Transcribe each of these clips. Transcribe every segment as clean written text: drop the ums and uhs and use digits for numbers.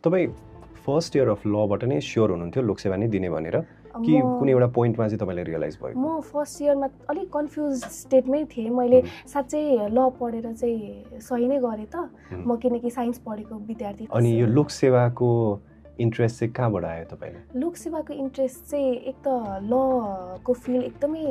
तपाईँ first year of लबाट नै sure हुनुहुन्थ्यो लोकसेवा नै दिने भनेर कि कुनै एउटा पोइन्टमा चाहिँ तपाईँले रियलाइज भयो? म फर्स्ट इयरमा अलिक कन्फ्युज स्टेटमै थिएँ। मैले साँच्चै ल पढेर चाहिँ सही नै गरेँ त म, किनकि साइन्स पढेको विद्यार्थी। अनि यो लोकसेवाको इन्ट्रेस्ट चाहिँ कहाँबाट आयो तपाईँलाई? लोकसेवाको इन्ट्रेस्ट चाहिँ एक त लको फिल्ड एकदमै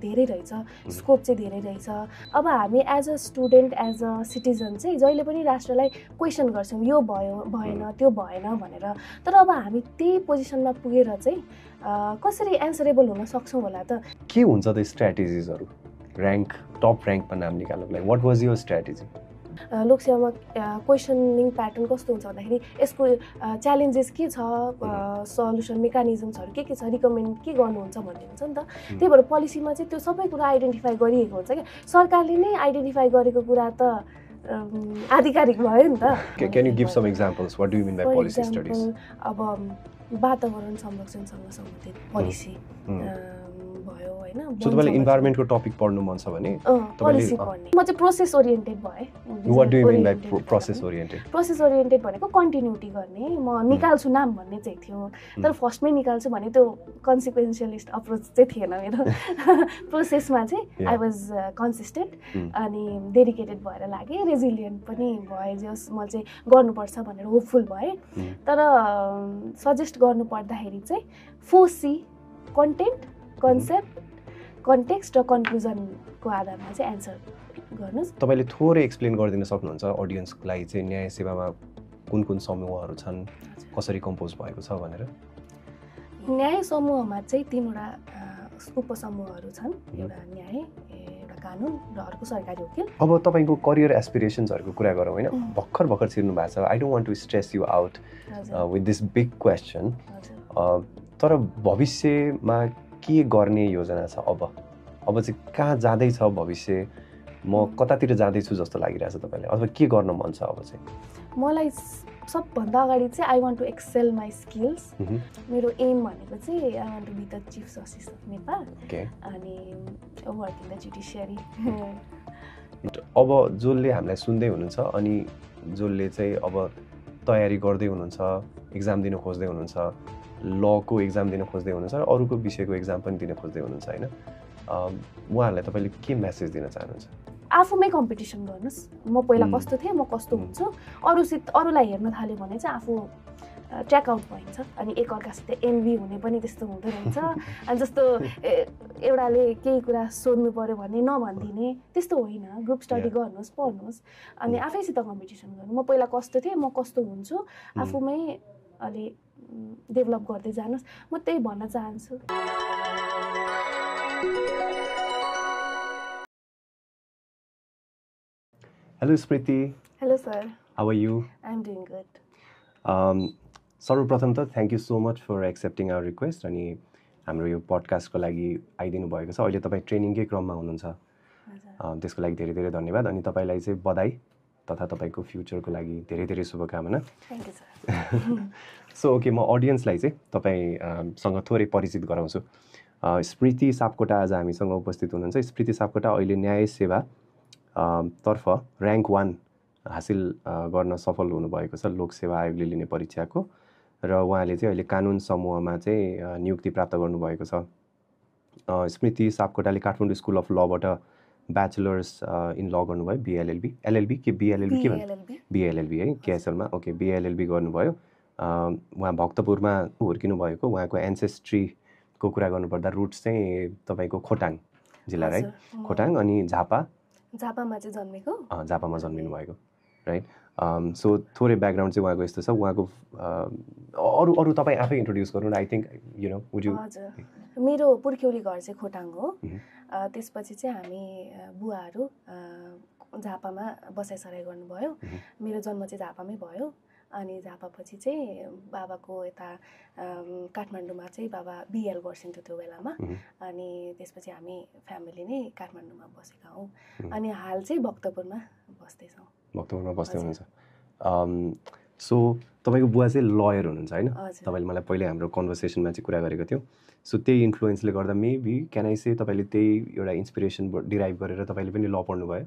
धेरै रहेछ, स्कोप चाहिँ धेरै रहेछ। अब हामी as a student, as a citizen चाहिँ जहिले पनि राष्ट्रलाई क्वेसन गर्छौँ, यो भयो भएन, त्यो भएन भनेर। तर अब हामी त्यही पोजिसनमा पुगेर चाहिँ कसरी एन्सरेबल हुन सक्छौँ होला त? के हुन्छ त स्ट्र्याटेजिजहरू ऱ्याङ्क, टप ऱ्याङ्कमा नाम निकाल्नको लागि? What was your strategy? लोकसेवामा क्वेसनिङ प्याटर्न कस्तो हुन्छ भन्दाखेरि यसको च्यालेन्जेस के छ, सल्युसन मेकानिजम्सहरू के छ, रिकमेन्ड के गर्नुहुन्छ भन्ने हुन्छ नि त। त्यही भएर पोलिसीमा चाहिँ त्यो सबै कुरा आइडेन्टिफाई गरिएको हुन्छ क्या। सरकारले नै आइडेन्टिफाई गरेको कुरा त आधिकारिक भयो नि त। Can you give some examples? What do you mean by policy studies? अब वातावरण संरक्षणसँग सम्बन्धित पोलिसी भयो हैन। सो तपाईलाई इन्भाइरोमेन्टको टपिक पढ्नु मन छ भने पोलिसी पढ्ने। म चाहिँ प्रोसेस ओरिएन्टेड भए। What do you mean by process oriented? Process oriented भनेको कन्टिन्युटी गर्ने। म निकाल्छु नाम भन्ने चाहिँ थियो, तर फर्स्टमै निकाल्छु भने त्यो कन्सिक्वेन्सियलिस्ट अप्रोच चाहिँ थिएन मेरो। प्रोसेसमा चाहिँ आई वाज कन्सिस्टेन्ट अनि डेडिकेटेड भएर लागेँ, रेजिलियन्ट पनि भएँ। जस म चाहिँ गर्नुपर्छ भनेर होपफुल भएँ। तर सजेस्ट गर्नु पर्दाखेरि चाहिँ 4C कन्टेन्ट, कन्सेप्ट, कन्टेक्स्ट र कन्क्लुजनको आधारमा चाहिँ एन्सर गर्नुस्। तपाईले थोरै एक्सप्लेन गरिदिन सक्नुहुन्छ ऑडियन्सलाई चाहिँ न्याय सेवामा कुन कुन समूहहरू छन्, कसरी कम्पोज भएको छ भनेर? न्याय समूहमा चाहिँ 3 वटा उपसमूहहरू छन्। एउटा न्याय, एउटा कानुन र अर्को सरकारी वकिल। अब तपाईको करियर एस्पिरेसन्सहरुको कुरा गरौँ हैन? भर्खर छिर्नु भएको छ। I don't want to stress you out with this big question. तर भविष्यमा के गर्ने योजना छ अब चाहिँ कहाँ जाँदै छ भविष्य? म कतातिर जाँदै छु जस्तो लागिरहेछ तपाईलाई? अथवा के गर्न मन छ अब चाहिँ? मलाई सबभन्दा अगाडि चाहिँ I want to excel my skills. मेरो एम भनेको चाहिँ I want to be the chief justice of Nepal अनि वर्क इन द जुडिसियरी। अब जसले हामीलाई सुन्दै हुनुहुन्छ अनि जसले चाहिँ अब तयारी गर्दै हुनुहुन्छ, एक्जाम दिन खोज्दै हुनुहुन्छ, लको एक्जाम दिन खोज्दै हुनुहुन्छ र अरूको विषयको एक्जाम पनि दिन खोज्दै हुनुहुन्छ हैन, उहाँहरूलाई तपाईँले के मेसेज दिन चाहनुहुन्छ? आफूमै कम्पिटिसन गर्नुहोस्। म पहिला कस्तो थिएँ, म कस्तो हुन्छु, अरूलाई हेर्न थाल्यो भने चाहिँ आफू ट्र्याक आउट भइन्छ। अनि एकअर्कासित एनभी हुने पनि त्यस्तो हुँदो रहेछ। अनि जस्तो एउटाले केही कुरा सोध्नु पर्यो भने नभनिदिने त्यस्तो होइन। ग्रुप स्टडी गर्नुहोस्, पढ्नुहोस् अनि आफैसित कम्पिटिसन गर्नु। म पहिला कस्तो थिएँ, म कस्तो हुन्छु, आफूमै अलि डेभलप गर्दै जानुहोस्। म त्यही भन्न चाहन्छु। Hello Smriti. Hello sir. How are you? I'm doing good. सर्वप्रथम त thank you so much for accepting our request अनि हाम्रो यो पडकास्टको लागि आइदिनु भएको छ। अहिले तपाईँ ट्रेनिङकै क्रममा हुनुहुन्छ, त्यसको लागि धेरै धेरै धन्यवाद। अनि तपाईँलाई चाहिँ बधाई तथा तपाईँको फ्युचरको लागि धेरै धेरै शुभकामना। Thank you sir. So okay, म अडियन्सलाई चाहिँ तपाईँसँग थोरै परिचित गराउँछु। स्मृति सापकोटा आज हामीसँग उपस्थित हुनुहुन्छ। स्मृति सापकोटा अहिले न्याय सेवा तर्फ र्याङ्क 1 हासिल गर्न सफल हुनुभएको छ लोकसेवा आयोगले लिने परीक्षाको, र उहाँले चाहिँ अहिले कानुन समूहमा चाहिँ नियुक्ति प्राप्त गर्नुभएको छ। स्मृति सापकोटाले काठमाडौँ स्कुल अफ लबाट ब्याचलर्स इन ल गर्नुभयो, बिएलएलबी, एलएलबी के बिएलएलबी के भन्छ? बिएलएलबी है, केएसएलमा। ओके, बिएलएलबी गर्नुभयो। उहाँ भक्तपुरमा हुर्किनु भएको। उहाँको एन्सेस्ट्रीको कुरा गर्नुपर्दा रुट्स चाहिँ तपाईँको खोटाङ जिल्ला है, खोटाङ अनि झापामा चाहिँ जन्मेको। झापामा जन्मिनु भएको राइट। सो थोरै ब्याकग्राउन्ड चाहिँ उहाँको यस्तो छ। उहाँको अरू तपाईँ आफै इन्ट्रोड्युस गर्नु न। I think you know would you? हजुर, मेरो पुर्ख्यौली घर चाहिँ खोटाङ हो। त्यसपछि चाहिँ हामी बुवाहरू झापामा बसाइसराइ गर्नुभयो। मेरो जन्म चाहिँ झापामै भयो। अनि झापापछि चाहिँ बाबाको यता काठमाडौँमा चाहिँ बाबा बिएल गर्छन्थ्यो त्यो बेलामा। अनि त्यसपछि हामी फ्यामिली नै काठमाडौँमा बसेका हौँ। अनि हाल चाहिँ भक्तपुरमा बस्दैछौँ। भक्तपुरमा बस्दै हुनुहुन्छ। सो तपाईँको बुवा चाहिँ लयर हुनुहुन्छ होइन? तपाईँले मलाई पहिले हाम्रो कन्भर्सेसनमा चाहिँ कुरा गरेको थियो। सो त्यही इन्फ्लुएन्सले गर्दा मेबी क्यान आई से तपाईँले त्यही एउटा इन्सपिरेसन डिराइभ गरेर तपाईँले पनि ल पढ्नुभयो?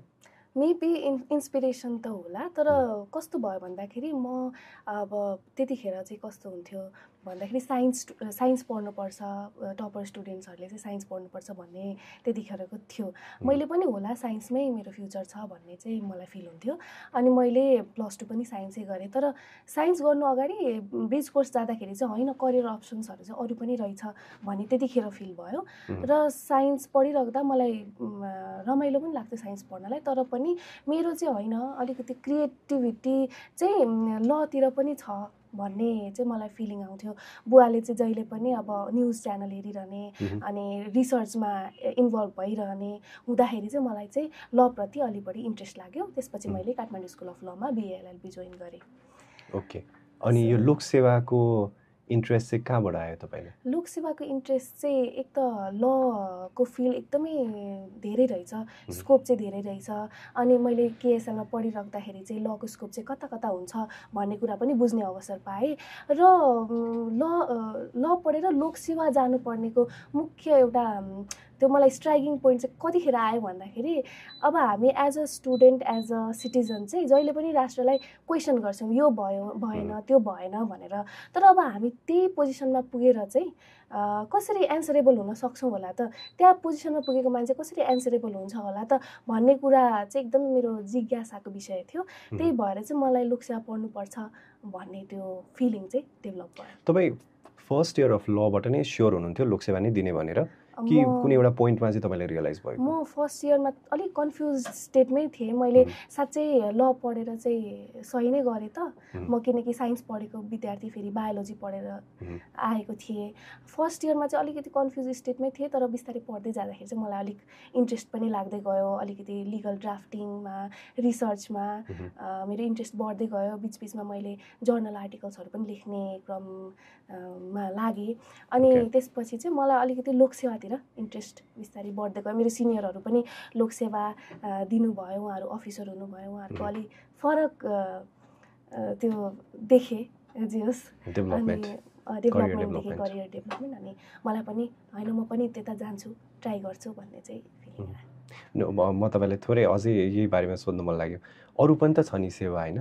मेबी इन्सपिरेसन त होला, तर कस्तो भयो भन्दाखेरि म अब त्यतिखेर चाहिँ कस्तो हुन्थ्यो भन्दाखेरि साइन्स पढ्नुपर्छ, टपर स्टुडेन्ट्सहरूले चाहिँ साइन्स पढ्नुपर्छ भन्ने त्यतिखेरको थियो। मैले पनि होला साइन्समै मेरो फ्युचर छ भन्ने चाहिँ मलाई फिल हुन्थ्यो। अनि मैले +2 पनि साइन्सै गरेँ, तर साइन्स गर्नु अगाडि ब्रिज कोर्स जाँदाखेरि चाहिँ होइन करियर अप्सन्सहरू चाहिँ अरू पनि रहेछ भन्ने त्यतिखेर फिल भयो। र साइन्स पढिराख्दा मलाई रमाइलो पनि लाग्थ्यो साइन्स पढ्नलाई, तर पनि मेरो चाहिँ होइन अलिकति क्रिएटिभिटी चाहिँ लतिर पनि छ भन्ने चाहिँ मलाई फिलिङ आउँथ्यो। बुवाले चाहिँ जहिले पनि अब न्युज च्यानल हेरिरहने अनि रिसर्चमा इन्भल्भ भइरहने हुँदाखेरि चाहिँ मलाई चाहिँ लप्रति अलि बढी इन्ट्रेस्ट लाग्यो। त्यसपछि मैले Kathmandu school of Lama BA LLB join गरेँ। ओके, अनि यो लोकसेवाको इन्ट्रेस्ट चाहिँ कहाँबाट आयो तपाईँले? लोकसेवाको इन्ट्रेस्ट चाहिँ एक त लको फिल्ड एकदमै धेरै रहेछ, स्कोप चाहिँ धेरै रहेछ। अनि मैले KSLमा पढिराख्दाखेरि चाहिँ लको स्कोप चाहिँ कता कता हुन्छ भन्ने कुरा पनि बुझ्ने अवसर पाएँ। र ल पढेर लोकसेवा जानुपर्नेको मुख्य एउटा त्यो मलाई स्ट्राइकिङ पोइन्ट चाहिँ कतिखेर आयो भन्दाखेरि अब हामी as a student, as a citizen चाहिँ जहिले पनि राष्ट्रलाई क्वेसन गर्छौँ, यो भयो भएन, त्यो भएन भनेर। तर अब हामी त्यही पोजिसनमा पुगेर चाहिँ कसरी एन्सरेबल हुन सक्छौँ होला त, त्यहाँ पोजिसनमा पुगेको मान्छे कसरी एन्सरेबल हुन्छ होला त भन्ने कुरा चाहिँ एकदम मेरो जिज्ञासाको विषय थियो। त्यही भएर चाहिँ मलाई लोकसेवा पढ्नुपर्छ भन्ने त्यो फिलिङ चाहिँ डेभलप भयो। तपाईँ फर्स्ट इयर अफ लबाट नै स्योर हुनुहुन्थ्यो लोकसेवा नै दिने भनेर कि कुनै एउटा पोइन्टमा चाहिँ तपाईँले रियलाइज भयो? म फर्स्ट इयरमा अलिक कन्फ्युज स्टेटमै थिएँ। मैले साँच्चै ल पढेर चाहिँ सही नै गरेँ त, म किनकि साइन्स पढेको विद्यार्थी फेरि बायोलोजी पढेर आएको थिएँ। फर्स्ट इयरमा चाहिँ अलिकति कन्फ्युज स्टेटमै थिएँ, तर बिस्तारै पढ्दै जाँदाखेरि चाहिँ मलाई अलिक इन्ट्रेस्ट पनि लाग्दै गयो। अलिकति लिगल ड्राफ्टिङमा, रिसर्चमा मेरो इन्ट्रेस्ट बढ्दै गयो। बिचबिचमा मैले जर्नल आर्टिकल्सहरू पनि लेख्ने क्रममा लागेँ। अनि त्यसपछि चाहिँ मलाई अलिकति लोकसेवातिर इन्ट्रेस्ट बिस्तारै बढ्दै गयो। मेरो सिनियरहरू पनि लोकसेवा दिनुभयो, उहाँहरू अफिसर हुनुभयो, उहाँहरूको अलिक फरक त्यो देखेँ जे होस् डेभलपमेन्ट देखेँ, करियर डेभलपमेन्ट। अनि मलाई पनि होइन म पनि त्यता जान्छु, ट्राई गर्छु भन्ने चाहिँ फिलिङ आयो। म तपाईँलाई थोरै अझै यही बारेमा सोध्नु मन लाग्यो। अरू पनि त छ नि सेवा होइन,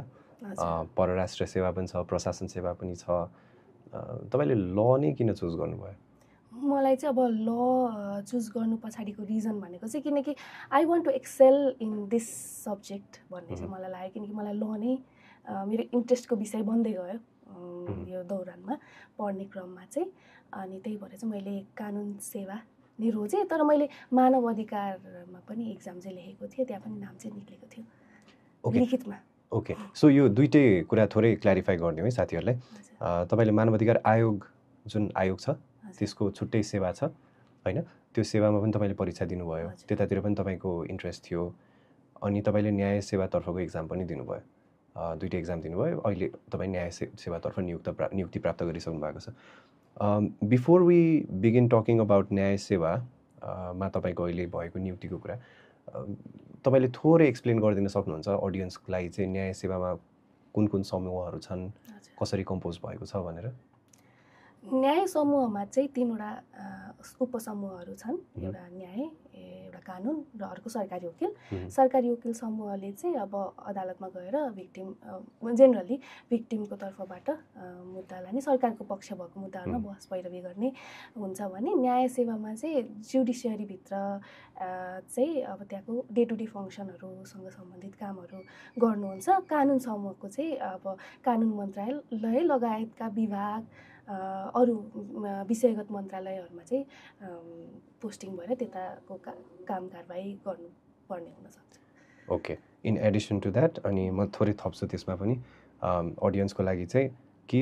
परराष्ट्र सेवा पनि छ, प्रशासन सेवा पनि छ, तपाईँले ल नै किन चुज गर्नुभयो? मलाई चाहिँ अब ल चुज गर्नु पछाडिको रिजन भनेको चाहिँ किनकि I want to excel in this subject भन्ने चाहिँ मलाई लाग्यो। किनकि मलाई ल नै मेरो इन्ट्रेस्टको विषय बन्दै गयो यो दौरानमा पढ्ने क्रममा चाहिँ। अनि त्यही भएर चाहिँ मैले कानुन सेवा नै रोजेँ। तर मैले मानव अधिकारमा पनि एक्जाम चाहिँ लेखेको थिएँ, त्यहाँ पनि नाम चाहिँ निक्लेको थियो लिखितमा। ओके, सो यो दुइटै कुरा थोरै क्ल्यारिफाई गरिदिउँ है साथीहरूलाई। तपाईँले मानव अधिकार आयोग जुन आयोग छ त्यसको छुट्टै सेवा छ होइन, त्यो सेवामा पनि तपाईँले परीक्षा दिनुभयो, त्यतातिर पनि तपाईँको इन्ट्रेस्ट थियो। अनि तपाईँले न्याय सेवातर्फको एक्जाम पनि दिनुभयो, दुइटै एक्जाम दिनुभयो। अहिले तपाईँ न्याय सेवातर्फ नियुक्ति प्राप्त गरिसक्नु भएको छ। Before we begin talking about न्याय सेवामा तपाईँको अहिले भएको नियुक्तिको कुरा तपाईँले थोरै एक्सप्लेन गरिदिन सक्नुहुन्छ अडियन्सलाई चाहिँ न्याय सेवामा कुन कुन समूहहरू छन्, कसरी कम्पोज भएको छ भनेर? न्याय समूहमा चाहिँ 3वटा उपसमूहहरू छन्। एउटा न्याय, एउटा कानुन र अर्को सरकारी वकिल। सरकारी वकिल समूहले चाहिँ अब अदालतमा गएर जेनरली भिक्टिमको तर्फबाट मुद्दालाई नै सरकारको पक्ष भएको मुद्दाहरूमा बहस पैरवी गर्ने हुन्छ भने, न्याय सेवामा चाहिँ जुडिसियरीभित्र चाहिँ अब त्यहाँको डे टु डे फङ्सनहरूसँग सम्बन्धित कामहरू गर्नुहुन्छ। कानुन समूहको चाहिँ अब कानुन मन्त्रालय लगायतका विभाग, अरू विषयगत मन्त्रालयहरूमा चाहिँ पोस्टिङ भएर त्यताको काम कारबाही गर्नुपर्ने हुनसक्छ। Okay, in addition to that अनि म थोरै थप्छु त्यसमा पनि अडियन्सको लागि चाहिँ कि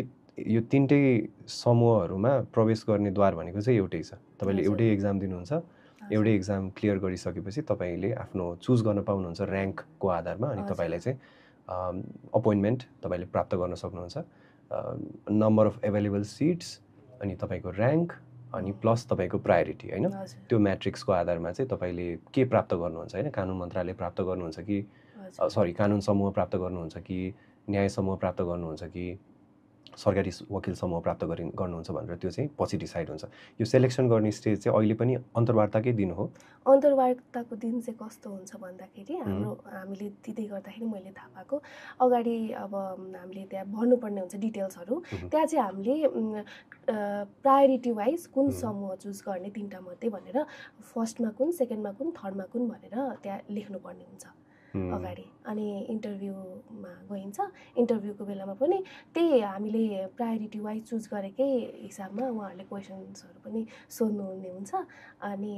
यो 3टै समूहहरूमा प्रवेश गर्ने द्वार भनेको चाहिँ एउटै छ। तपाईँले एउटै एक्जाम दिनुहुन्छ, एउटै एक्जाम क्लियर गरिसकेपछि तपाईँले आफ्नो चुज गर्न पाउनुहुन्छ ऱ्याङ्कको आधारमा। अनि तपाईँलाई चाहिँ अपोइन्टमेन्ट तपाईँले प्राप्त गर्न सक्नुहुन्छ, नम्बर अफ एभाइलेबल सिट्स अनि तपाईँको ऱ्याङ्क अनि प्लस तपाईँको प्रायोरिटी होइन। त्यो म्याट्रिक्सको आधारमा चाहिँ तपाईँले के प्राप्त गर्नुहुन्छ होइन, कानुन मन्त्रालय प्राप्त गर्नुहुन्छ कि कानुन समूह प्राप्त गर्नुहुन्छ कि न्याय समूह प्राप्त गर्नुहुन्छ कि सरकारी वकिल समूह प्राप्त गर्नुहुन्छ भनेर त्यो चाहिँ पछि डिसाइड हुन्छ। यो सेलेक्सन गर्ने स्टेज चाहिँ अहिले पनि अन्तर्वार्ताकै दिन हो। अन्तर्वार्ताको दिन चाहिँ कस्तो हुन्छ भन्दाखेरि हामीले दिँदै गर्दाखेरि मैले थाहा पाएको अगाडि अब हामीले त्यहाँ भर्नुपर्ने हुन्छ डिटेल्सहरू। त्यहाँ चाहिँ हामीले प्रायोरिटी वाइज कुन समूह चुज गर्ने 3टा मध्ये भनेर फर्स्टमा कुन, सेकेन्डमा कुन, थर्डमा कुन भनेर त्यहाँ लेख्नुपर्ने हुन्छ अगाडि। अनि इन्टरभ्यूमा गइन्छ। इन्टरभ्यूको बेलामा पनि त्यही हामीले प्रायोरिटी वाइज चुज गरेकै हिसाबमा उहाँहरूले क्वेसन्सहरू पनि सोध्नुहुने हुन्छ। अनि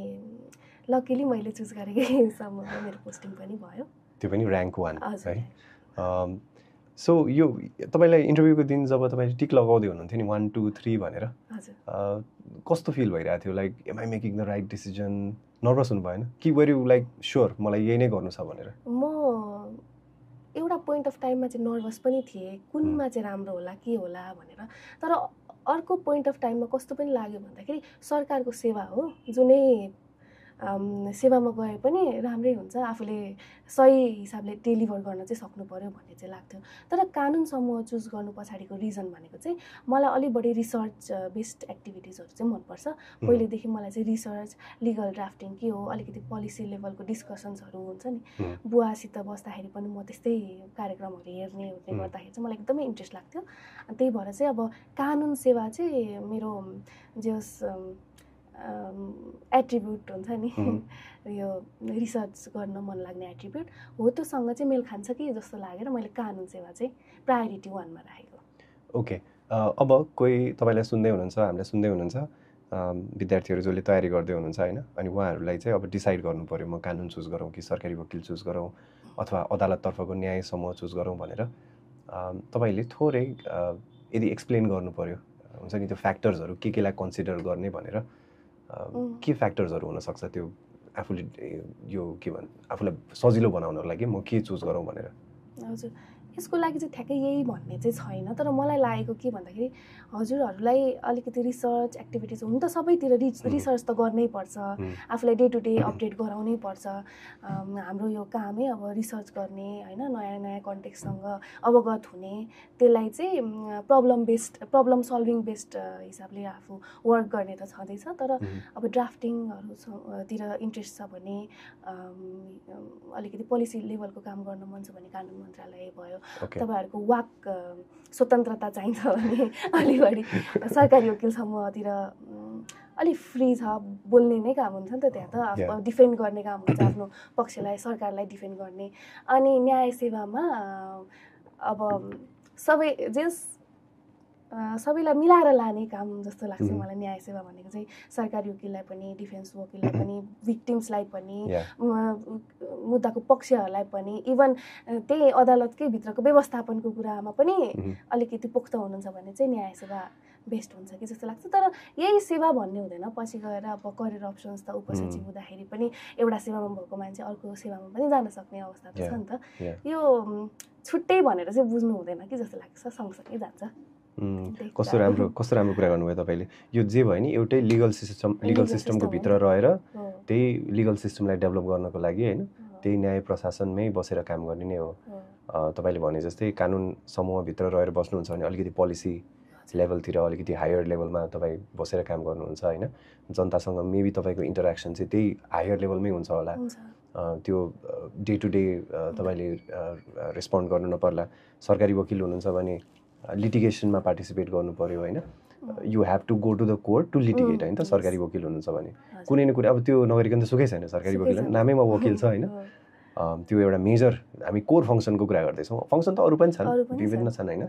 लकिली मैले चुज गरेकै समूहमा मेरो पोस्टिङ पनि भयो, त्यो पनि र्याङ्क 1 है। सो यो तपाईँलाई इन्टरभ्यूको दिन जब तपाईँले टिक लगाउँदै हुनुहुन्थ्यो नि 1 2 3 भनेर, कस्तो फिल भइरहेको थियो? Like am I making the right decision? Nervous हुनु भएन कि वर यु लाइक स्योर मलाई यही नै गर्नु छ भनेर? म एउटा पोइन्ट अफ टाइममा चाहिँ नर्भस पनि थिएँ, कुनमा चाहिँ राम्रो होला के होला भनेर। तर अर्को पोइन्ट अफ टाइममा कस्तो पनि लाग्यो भन्दाखेरि सरकारको सेवा हो, जुनै सेवामा गए पनि राम्रै हुन्छ, आफूले सही हिसाबले डेलिभर गर्न चाहिँ सक्नु पर्यो भन्ने चाहिँ लाग्थ्यो। तर कानुन समूह चुज गर्नु पछाडिको रिजन भनेको चाहिँ मलाई अलिक बढी रिसर्च बेस्ड एक्टिभिटिजहरू चाहिँ मनपर्छ। पहिलेदेखि मलाई चाहिँ रिसर्च, लिगल ड्राफ्टिङ के हो, अलिकति पोलिसी लेभलको डिस्कसन्सहरू हुन्छ नि, बुवासित बस्दाखेरि पनि म त्यस्तै कार्यक्रमहरू हेर्ने गर्दाखेरि चाहिँ मलाई एकदमै इन्ट्रेस्ट लाग्थ्यो। त्यही भएर चाहिँ अब कानुन सेवा चाहिँ मेरो जस एट्रिब्युट हुन्छ नि, यो रिसर्च गर्न मन लाग्ने एट्रिब्युट हो, त्योसँग चाहिँ मेल खान्छ कि जस्तो लागेर मैले कानुन सेवा चाहिँ प्रायोरिटी 1मा राखेको। ओके, अब कोही तपाईँलाई सुन्दै हुनुहुन्छ, हामीलाई सुन्दै हुनुहुन्छ, विद्यार्थीहरू जसले तयारी गर्दै हुनुहुन्छ होइन, अनि उहाँहरूलाई चाहिँ अब डिसाइड गर्नु पऱ्यो म कानुन चुज गरौँ कि सरकारी वकिल चुज गरौँ अथवा अदालततर्फको न्याय समूह चुज गरौँ भनेर तपाईँले थोरै यदि एक्सप्लेन गर्नु पऱ्यो हुन्छ नि, त्यो फ्याक्टर्सहरू के केलाई कन्सिडर गर्ने भनेर, के फ्याक्टर्सहरू हुनसक्छ त्यो आफूले यो के आफूलाई सजिलो बनाउनको लागि म के चुज गरौँ भनेर? हजुर, यसको लागि चाहिँ ठ्याक्कै यही भन्ने चाहिँ छैन। तर मलाई लागेको के भन्दाखेरि हजुरहरूलाई अलिकति रिसर्च एक्टिभिटिज हुनु त सबैतिर रिसर्च त गर्नै पर्छ, आफूलाई डे टु डे अपडेट गराउनै पर्छ। हाम्रो यो कामै अब रिसर्च गर्ने होइन, नयाँ नयाँ कन्टेक्स्टसँग अवगत हुने, त्यसलाई चाहिँ प्रब्लम सल्भिङ बेस्ड हिसाबले आफू वर्क गर्ने त छँदैछ। तर अब ड्राफ्टिङहरूतिर इन्ट्रेस्ट छ भने, अलिकति पोलिसी लेभलको काम गर्न मन छ भने कानुन मन्त्रालय भयो। तपाईँहरूको वाक स्वतन्त्रता चाहिन्छ भने अलि बढी सरकारी वकिल समूहतिर अलिक फ्री छ, बोल्ने नै काम हुन्छ नि त त्यहाँ त, डिफेन्ड गर्ने काम हुन्छ, आफ्नो पक्षलाई सरकारलाई डिफेन्ड गर्ने। अनि न्याय सेवामा अब सबैलाई मिलाएर लाने काम जस्तो लाग्छ मलाई न्याय सेवा भनेको चाहिँ। सरकारी वकिललाई पनि, डिफेन्स वकिललाई पनि, भिक्टिम्सलाई पनि, मुद्दाको पक्षहरूलाई पनि, इभन त्यही अदालतकै भित्रको व्यवस्थापनको कुरामा पनि अलिकति पोख्त हुनुहुन्छ भने चाहिँ न्याय सेवा बेस्ट हुन्छ कि जस्तो लाग्छ। तर यही सेवा भन्ने हुँदैन, पछि गएर अब करियर अप्सन्स त उपसचिव हुँदाखेरि पनि एउटा सेवामा भएको मान्छे अर्को सेवामा पनि जान सक्ने अवस्था त छ नि त। यो छुट्टै भनेर चाहिँ बुझ्नु हुँदैन कि जस्तो लाग्छ, सँगसँगै जान्छ। कस्तो राम्रो कुरा गर्नुभयो तपाईँले। यो जे भयो नि एउटै लिगल सिस्टमको भित्र रहेर त्यही लिगल सिस्टमलाई डेभलप गर्नको लागि होइन, त्यही न्याय प्रशासनमै बसेर काम गर्ने नै हो। तपाईँले भने जस्तै कानुन समूहभित्र रहेर बस्नुहुन्छ भने अलिकति पोलिसी लेभलतिर, अलिकति हायर लेभलमा तपाईँ बसेर काम गर्नुहुन्छ होइन, जनतासँग मेबी तपाईँको इन्टरेक्सन चाहिँ त्यही हायर लेभलमै हुन्छ होला। त्यो डे टु डे तपाईँले रेस्पोन्ड गर्नु नपर्ला। सरकारी वकिल हुनुहुन्छ भने लिटिगेसनमा पार्टिसिपेट गर्नु पर्यो होइन, you have to go to the court to litigate होइन त। सरकारी वकिल हुनुहुन्छ भने कुनै न कुनै अब त्यो नगरिकन त सुकै छैन, सरकारी वकिल नामैमा वकिल छ होइन। त्यो एउटा मेजर हामी कोर फङ्सनको कुरा गर्दैछौँ, फङ्सन त अरू पनि छन्, विभिन्न छन् होइन।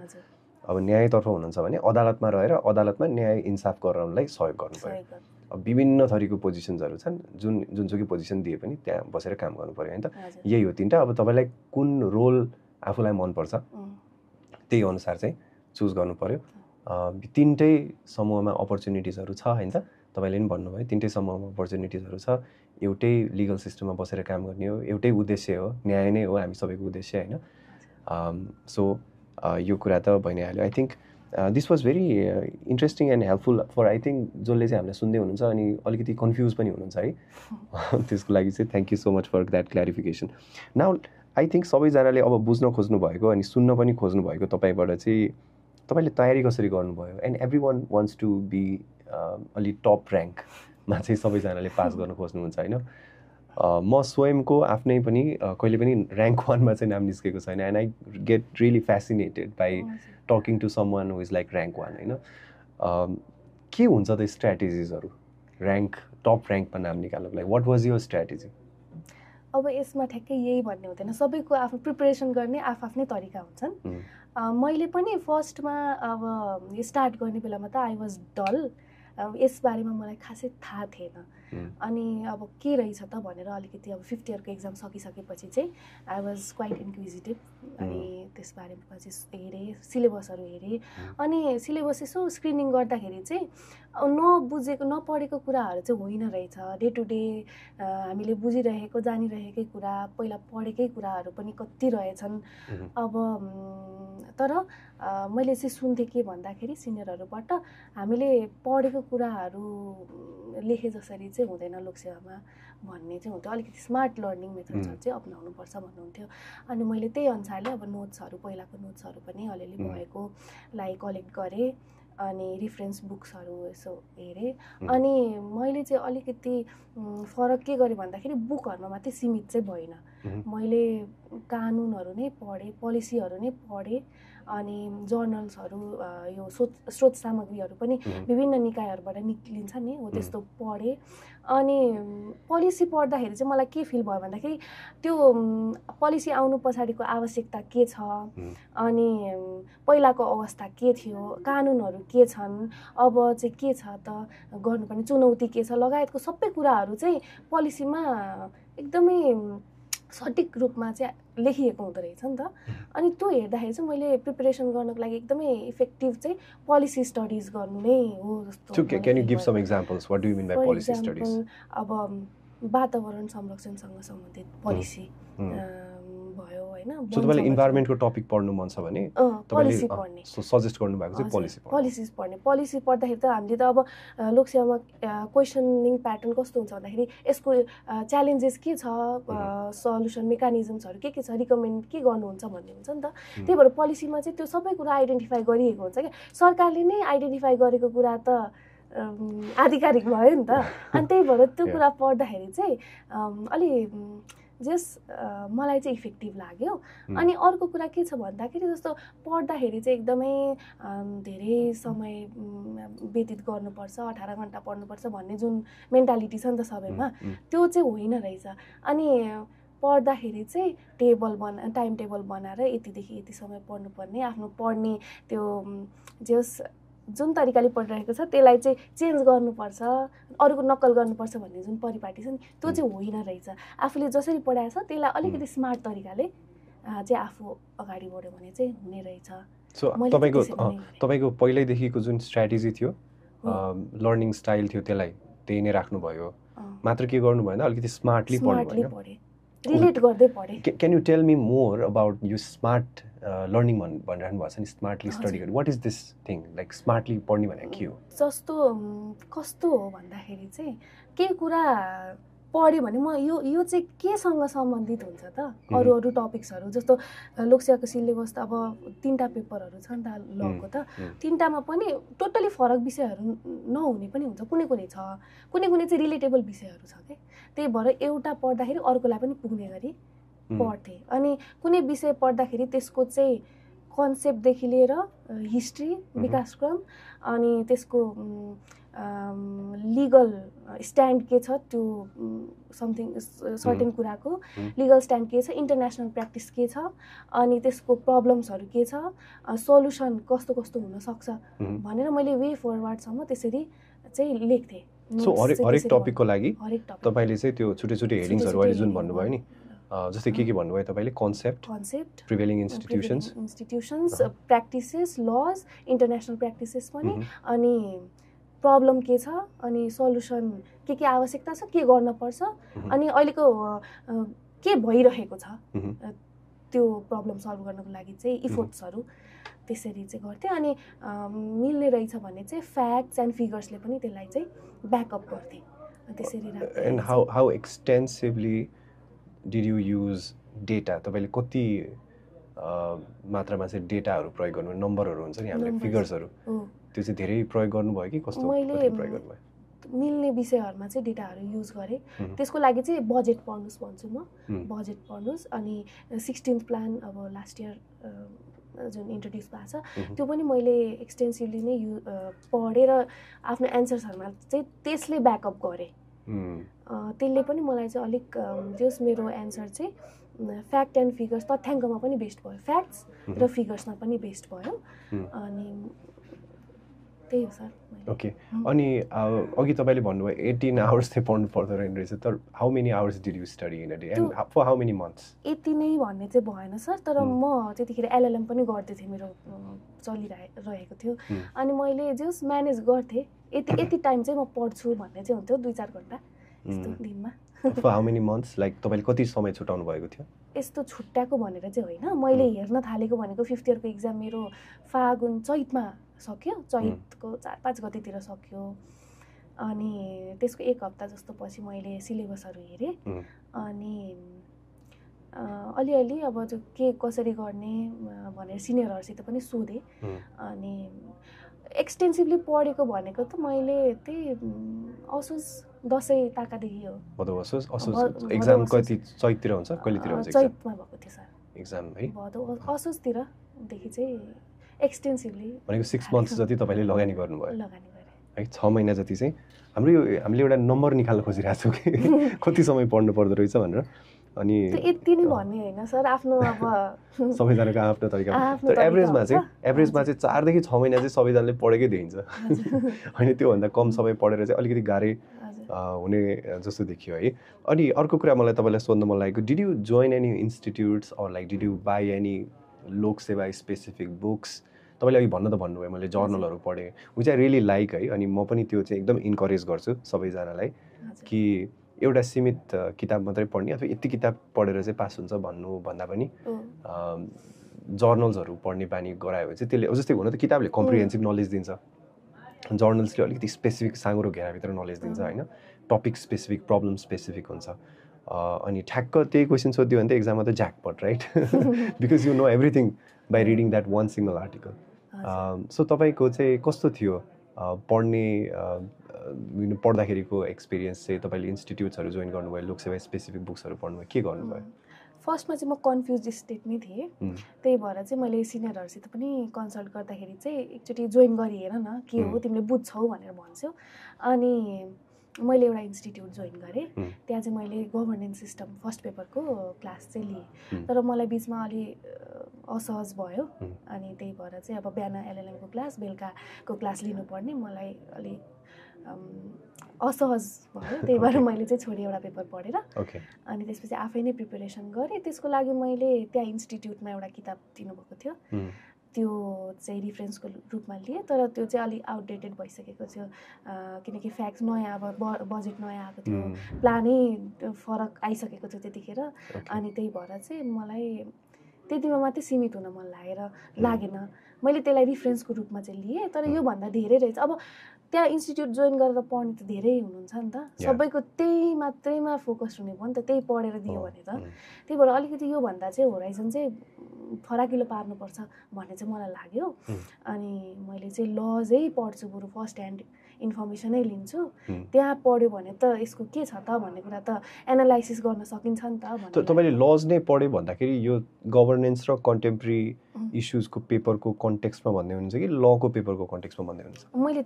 अब न्यायतर्फ हुनुहुन्छ भने अदालतमा रहेर अदालतमा न्याय इन्साफ गराउनलाई सहयोग गर्नु पर्यो। अब विभिन्न थरीको पोजिसन्सहरू छन्, जुनसुकै पोजिसन दिए पनि त्यहाँ बसेर काम गर्नु पर्यो होइन त। यही हो 3टा। अब तपाईँलाई कुन रोल आफूलाई मनपर्छ त्यही अनुसार चाहिँ चुज गर्नु पर्यो। 3टै समूहमा अपर्च्युनिटिजहरू छ होइन त, तपाईँले पनि भन्नुभयो 3टै समूहमा अपर्च्युनिटिजहरू छ। एउटै लिगल सिस्टममा बसेर काम गर्ने हो, एउटै उद्देश्य हो, न्याय नै हो हामी सबैको उद्देश्य होइन। सो यो कुरा त भइ नै हाल्यो। I think this was very interesting and helpful for I think जसले चाहिँ हामीलाई सुन्दै हुनुहुन्छ अनि अलिकति कन्फ्युज पनि हुनुहुन्छ है, त्यसको लागि चाहिँ thank you so much for that clarification. Now I think सबैजनाले अब बुझ्न खोज्नु भएको अनि सुन्न पनि खोज्नु भएको तपाईँबाट चाहिँ तपाईँले तयारी कसरी गर्नुभयो and everyone wants to be अलि टप ऱ्याङ्कमा चाहिँ सबैजनाले पास गर्न खोज्नुहुन्छ होइन म स्वयंको आफ्नै पनि कहिले पनि ऱ्याङ्क 1मा चाहिँ नाम निस्केको छैन and I get really fascinated by talking to someone who is like rank 1 होइन के हुन्छ त स्ट्राटेजिजहरू टप ऱ्याङ्कमा नाम निकाल्नको लागि वाट वाज यर स्ट्राटेजी अब यसमा ठ्याक्कै यही भन्ने हुँदैन सबैको आफ्नो प्रिपरेसन गर्ने आफ्नै तरिका हुन्छन् मैले पनि फर्स्टमा अब स्टार्ट गर्ने बेलामा त आई वाज डल यसबारेमा मलाई खासै थाहा थिएन अनि अब के रहेछ त भनेर अलिकति अब 5th इयरको एक्जाम सकिसकेपछि चाहिँ आई वाज क्वाइट इन्क्विजिटिभ अनि त्यसबारेमा चाहिँ हेरेँ सिलेबसहरू हेरेँ अनि सिलेबस यसो स्क्रिनिङ गर्दाखेरि चाहिँ नबुझेको नपढेको कुराहरू चाहिँ होइन रहेछ डे टु डे हामीले बुझिरहेको जानिरहेकै कुरा पहिला पढेकै कुराहरू पनि कति रहेछन् अब तर मैले चाहिँ सुन्थेँ के भन्दाखेरि सिनियरहरूबाट हामीले पढेको कुराहरू लेखे जसरी चाहिँ हुँदैन लोकसेवामा भन्ने चाहिँ हुन्थ्यो अलिकति स्मार्ट लर्निङ मेथड्सहरू चाहिँ अपनाउनुपर्छ भन्नुहुन्थ्यो अनि मैले त्यही अनुसारले अब नोट्सहरू पहिलाको नोट्सहरू पनि अलिअलि भएकोलाई कलेक्ट गरेँ अनि रिफरेन्स बुक्सहरू यसो हेरेँ अनि मैले चाहिँ अलिकति फरक के गरेँ भन्दाखेरि बुकहरूमा मात्रै सीमित चाहिँ भएन मैले कानुनहरू नै पढेँ पोलिसीहरू नै पढेँ अनि जर्नल्सहरू यो स्रोत सामग्रीहरू पनि विभिन्न निकायहरूबाट निक्लिन्छ नि हो त्यस्तो पढेँ अनि पोलिसी पढ्दाखेरि चाहिँ मलाई के फिल भयो भन्दाखेरि त्यो पोलिसी आउनु पछाडिको आवश्यकता के छ अनि पहिलाको अवस्था के थियो कानुनहरू के छन् अब चाहिँ के छ त गर्नुपर्ने चुनौती के छ लगायतको सबै कुराहरू चाहिँ पोलिसीमा एकदमै सठिक रूपमा चाहिँ लेखिएको हुँदो रहेछ नि त अनि त्यो हेर्दाखेरि चाहिँ मैले प्रिपरेसन गर्नको लागि एकदमै इफेक्टिभ चाहिँ पोलिसी स्टडिज गर्नु नै हो जस्तो can you give some examples what do you mean by policy studies अब वातावरण संरक्षणसँग सम्बन्धित पोलिसी भयो हैन सो तपाईले इन्भाइरोन्मेन्टको टपिक पढ्नु मन छ भने पोलिसी पढ्ने सजेस्ट गर्नु भएको चाहिँ पोलिसीज पढ्ने पोलिसी पढ्दाखेरि त हामीले त अब लोकसेवामा क्वेसनिङ प्याटर्न कस्तो हुन्छ भन्दाखेरि यसको च्यालेन्जेस के छ सल्युसन मेकानिजम्सहरू के छ रिकमेन्ड के गर्नुहुन्छ भन्ने हुन्छ नि त त्यही भएर पोलिसीमा चाहिँ त्यो सबै कुरा आइडेन्टिफाई गरिएको हुन्छ क्या सरकारले नै आइडेन्टिफाई गरेको कुरा त आधिकारिक भयो नि त अनि त्यही भएर त्यो कुरा पढ्दाखेरि चाहिँ अलि मलाई चाहिँ इफेक्टिभ लाग्यो अनि अर्को कुरा के छ भन्दाखेरि जस्तो पढ्दाखेरि चाहिँ एकदमै धेरै समय व्यतीत गर्नुपर्छ 18 घण्टा पढ्नुपर्छ भन्ने जुन मेन्टालिटी छ नि त सबैमा त्यो चाहिँ होइन रहेछ अनि पढ्दाखेरि चाहिँ टाइम टेबल बनाएर यतिदेखि यति समय पढ्नुपर्ने आफ्नो पढ्ने त्यो जुन तरिकाले पढिरहेको छ त्यसलाई चाहिँ चेन्ज गर्नुपर्छ अरूको नक्कल गर्नुपर्छ भन्ने जुन परिपाटी छ नि त्यो चाहिँ होइन रहेछ आफूले जसरी पढाएको छ त्यसलाई अलिकति स्मार्ट तरिकाले चाहिँ आफू अगाडि बढ्यो भने चाहिँ हुने रहेछ सो तपाईको पहिल्यैदेखिको जुन स्ट्र्याटेजी थियो लर्निङ स्टाइल थियो त्यसलाई त्यही नै राख्नुभयो मात्र के गर्नु भएन अलिकति स्मार्टली पढ्नु भयो रिलेट गर्दै पढे can you tell me more about you smart learning भनिरहनु भएको छ नि स्मार्टली स्टडी गर्नु what is this thing like smartly पढ्ने भनेको के हो जस्तो कस्तो हो भन्दाखेरि चाहिँ के कुरा पढ्यो भने म यो चाहिँ केसँग सम्बन्धित हुन्छ त अरू टपिक्सहरू जस्तो लोकसेवाको सिलेबस त अब 3टा पेपरहरू छ नि त लको त 3टामा पनि टोटली फरक विषयहरू नहुने पनि हुन्छ कुनै छ कुनै चाहिँ रिलेटेबल विषयहरू छ के त्यही भएर एउटा पढ्दाखेरि अर्कोलाई पनि पुग्ने गरी पढ्थेँ अनि कुनै विषय पढ्दाखेरि त्यसको चाहिँ कन्सेप्टदेखि लिएर हिस्ट्री विकासक्रम अनि त्यसको लिगल स्ट्यान्ड के छ त्यो समथिङ सर्टेन कुराको लिगल स्ट्यान्ड के छ इन्टरनेसनल प्र्याक्टिस के छ अनि त्यसको प्रब्लम्सहरू के छ सल्युसन कस्तो हुन सक्छ भनेर मैले वे फरवर्डसम्म त्यसरी चाहिँ लेख्थेँ सो हरेक टपिकको लागि तपाईले चाहिँ त्यो छुटे हेडिङ्सहरू अहिले जुन भन्नुभयो नि जस्तै के भन्नुभयो तपाईले concept prevailing institutions practices laws international practices पनि अनि प्रब्लम के छ अनि सल्युसन के आवश्यकता छ के गर्न पर्छ अनि अहिलेको के भइरहेको छ त्यो प्रब्लम सल्भ गर्नको लागि चाहिँ इफोर्ट्सहरू त्यसरी चाहिँ गर्थेँ अनि मिल्ने रहेछ भने चाहिँ फ्याक्ट्स एन्ड फिगर्सले पनि त्यसलाई चाहिँ ब्याकअप गर्थेँ त्यसरी राख्थेँ and how extensively did you use data तपाईले कति मात्रामा चाहिँ डेटाहरू प्रयोग गर्नु नम्बरहरू हुन्छ नि हामीले फिगर्सहरू त्यो चाहिँ धेरै प्रयोग गर्नुभयो कि कस्तो मैले प्रयोग गर्नुभयो मिल्ने विषयहरूमा चाहिँ डेटाहरू युज गरेँ त्यसको लागि चाहिँ बजेट पढ्नुहोस् भन्छु म बजेट पढ्नुहोस् अनि 16th प्लान अब लास्ट इयर जुन इन्ट्रोड्युस भएको छ त्यो पनि मैले एक्सटेन्सिभली नै पढेर आफ्नो एन्सर्सहरूमा चाहिँ त्यसले ब्याकअप गरेँ त्यसले पनि मलाई चाहिँ अलिक जस मेरो एन्सर चाहिँ फ्याक्ट एन्ड फिगर्स तथ्याङ्कमा पनि बेस्ड भयो फ्याक्ट्स र फिगर्समा पनि बेस्ड भयो अनि त्यही हो सर ओके अनि अघि तपाईँले भन्नुभयो 18 आवर्स चाहिँ पढ्नु पर्दो रहेछ तर how many hours did you study in a day and for how many months यति नै भन्ने चाहिँ भएन सर तर म त्यतिखेर एलएलएम पनि गर्दै थिएँ मेरो चलिरहेको थियो अनि मैले जस म्यानेज गर्थेँ यति टाइम चाहिँ म पढ्छु भन्ने चाहिँ हुन्थ्यो 2-4 घन्टा यस्तो दिनमा for how many months like तपाईँले कति समय छुटाउनु भएको थियो यस्तो छुट्याएको भनेर चाहिँ होइन मैले हेर्न थालेको भनेको 5th इयरको इक्जाम मेरो फागुन चैतमा सक्यो चैतको 4-5 गतेतिर सक्यो अनि त्यसको 1 हप्ता जस्तो पछि मैले सिलेबसहरू हेरेँ अनि अलिअलि अब के कसरी गर्ने भनेर सिनियरहरूसित पनि सोधेँ अनि एक्सटेन्सिभली पढेको भनेको त मैले त्यही असोज दसैँ ताकादेखि हो एक्जाम कति चैततिर हुन्छ कहिलेतिर हुन्छ चैतमा भएको थियो सर एक्जाम है असोजतिरदेखि चाहिँ एक्सटेन्सिभली भनेको 6 मन्थ्स जति तपाईँले लगानी गर्नुभयो है 6 महिना जति चाहिँ हामीले एउटा नम्बर निकाल्न खोजिरहेको छौँ कि कति समय पढ्नु पर्दो रहेछ भनेर अनि यति नै भन्ने होइन सर आफ्नो अब सबैजनाको आफ्नो तरिका तर एभरेजमा चाहिँ 4 देखि 6 महिना चाहिँ सबैजनाले पढेकै देखिन्छ होइन त्योभन्दा कम समय पढेर चाहिँ अलिकति गाह्रै हुने जस्तो देखियो है अनि अर्को कुरा मलाई तपाईँलाई सोध्न मन लागेको did you join any institutes or like did you buy any Lok Sewa specific books तपाईँले अघि भन्न त भन्नुभयो मैले जर्नलहरू पढेँ विच आई रियली लाइक है अनि म पनि त्यो चाहिँ एकदम इन्करेज गर्छु सबैजनालाई कि एउटा सीमित किताब मात्रै पढ्ने अथवा यति किताब पढेर चाहिँ पास हुन्छ भन्नुभन्दा पनि जर्नल्सहरू पढ्ने बानी गरायो भने चाहिँ त्यसले जस्तै हुन त किताबले कम्प्रिहेन्सिभ नलेज दिन्छ जर्नल्सले अलिकति स्पेसिफिक साँगुरो घेराभित्र नलेज दिन्छ होइन टपिक स्पेसिफिक प्रब्लम स्पेसिफिक हुन्छ अनि ठ्याक्क त्यही क्वेसन सोधिदियो भने त एक्जाममा त jackpot right because you know everything by reading that one single article so तपाईँको चाहिँ कस्तो थियो पढ्दाखेरिको एक्सपिरियन्स चाहिँ तपाईँले इन्स्टिट्युट्सहरू जोइन गर्नुभयो लोकसेवा स्पेसिफिक बुक्सहरू पढ्नुभयो के गर्नुभयो फर्स्टमा चाहिँ म कन्फ्युज स्टेटमै थिएँ त्यही भएर चाहिँ मैले सिनियरहरूसित पनि कन्सल्ट गर्दाखेरि चाहिँ एकचोटि जोइन गरी हेर न के हो तिमीले बुझ्छौ भनेर भन्छौ अनि मैले एउटा इन्स्टिट्युट जोइन गरेँ त्यहाँ चाहिँ मैले गभर्नेन्स सिस्टम फर्स्ट पेपरको क्लास चाहिँ लिएँ तर मलाई बिचमा अलि असहज भयो अनि त्यही भएर चाहिँ अब बिहान एलएलएमको क्लास बेलुकाको क्लास लिनुपर्ने मलाई अलि असहज भयो त्यही भएर मैले चाहिँ छोडेँ एउटा पेपर पढेर अनि त्यसपछि आफै नै प्रिपेरेसन गरेँ त्यसको लागि मैले त्यहाँ इन्स्टिट्युटमा एउटा किताब दिनुभएको थियो त्यो चाहिँ रिफरेन्सको रूपमा लिएँ तर त्यो चाहिँ अलिक आउटडेटेड भइसकेको थियो किनकि फ्याक्ट्स नयाँ अब बजेट नयाँ आएको थियो प्लानै फरक आइसकेको थियो त्यतिखेर अनि त्यही भएर चाहिँ मलाई त्यतिमा मात्रै सीमित हुन मन लागेन मैले त्यसलाई रिफरेन्सको रूपमा चाहिँ लिएँ तर योभन्दा धेरै रहेछ अब त्यहाँ इन्स्टिट्युट जोइन गरेर पढ्ने त धेरै हुनुहुन्छ नि त सबैको त्यही मात्रैमा फोकस हुने भयो नि त त्यही पढेर दियो भने त त्यही भएर अलिकति योभन्दा चाहिँ होराइजन चाहिँ फराकिलो पार्नुपर्छ भन्ने चाहिँ मलाई लाग्यो अनि मैले चाहिँ लजै पढ्छु बरु फर्स्ट ह्यान्ड इन्फर्मेसनै लिन्छु त्यहाँ पढ्यो भने त यसको के छ त भन्ने कुरा त एनालाइसिस गर्न सकिन्छ नि त तपाईँले लज नै पढ्यो भन्दाखेरि यो गभर्नेन्स र कन्टेम्पोरेरी इस्युजको पेपरको कन्टेक्स्टमा भन्दै हुनुहुन्छ कि लको पेपरको कन्टेक्स्टमा भन्दै हुनुहुन्छ मैले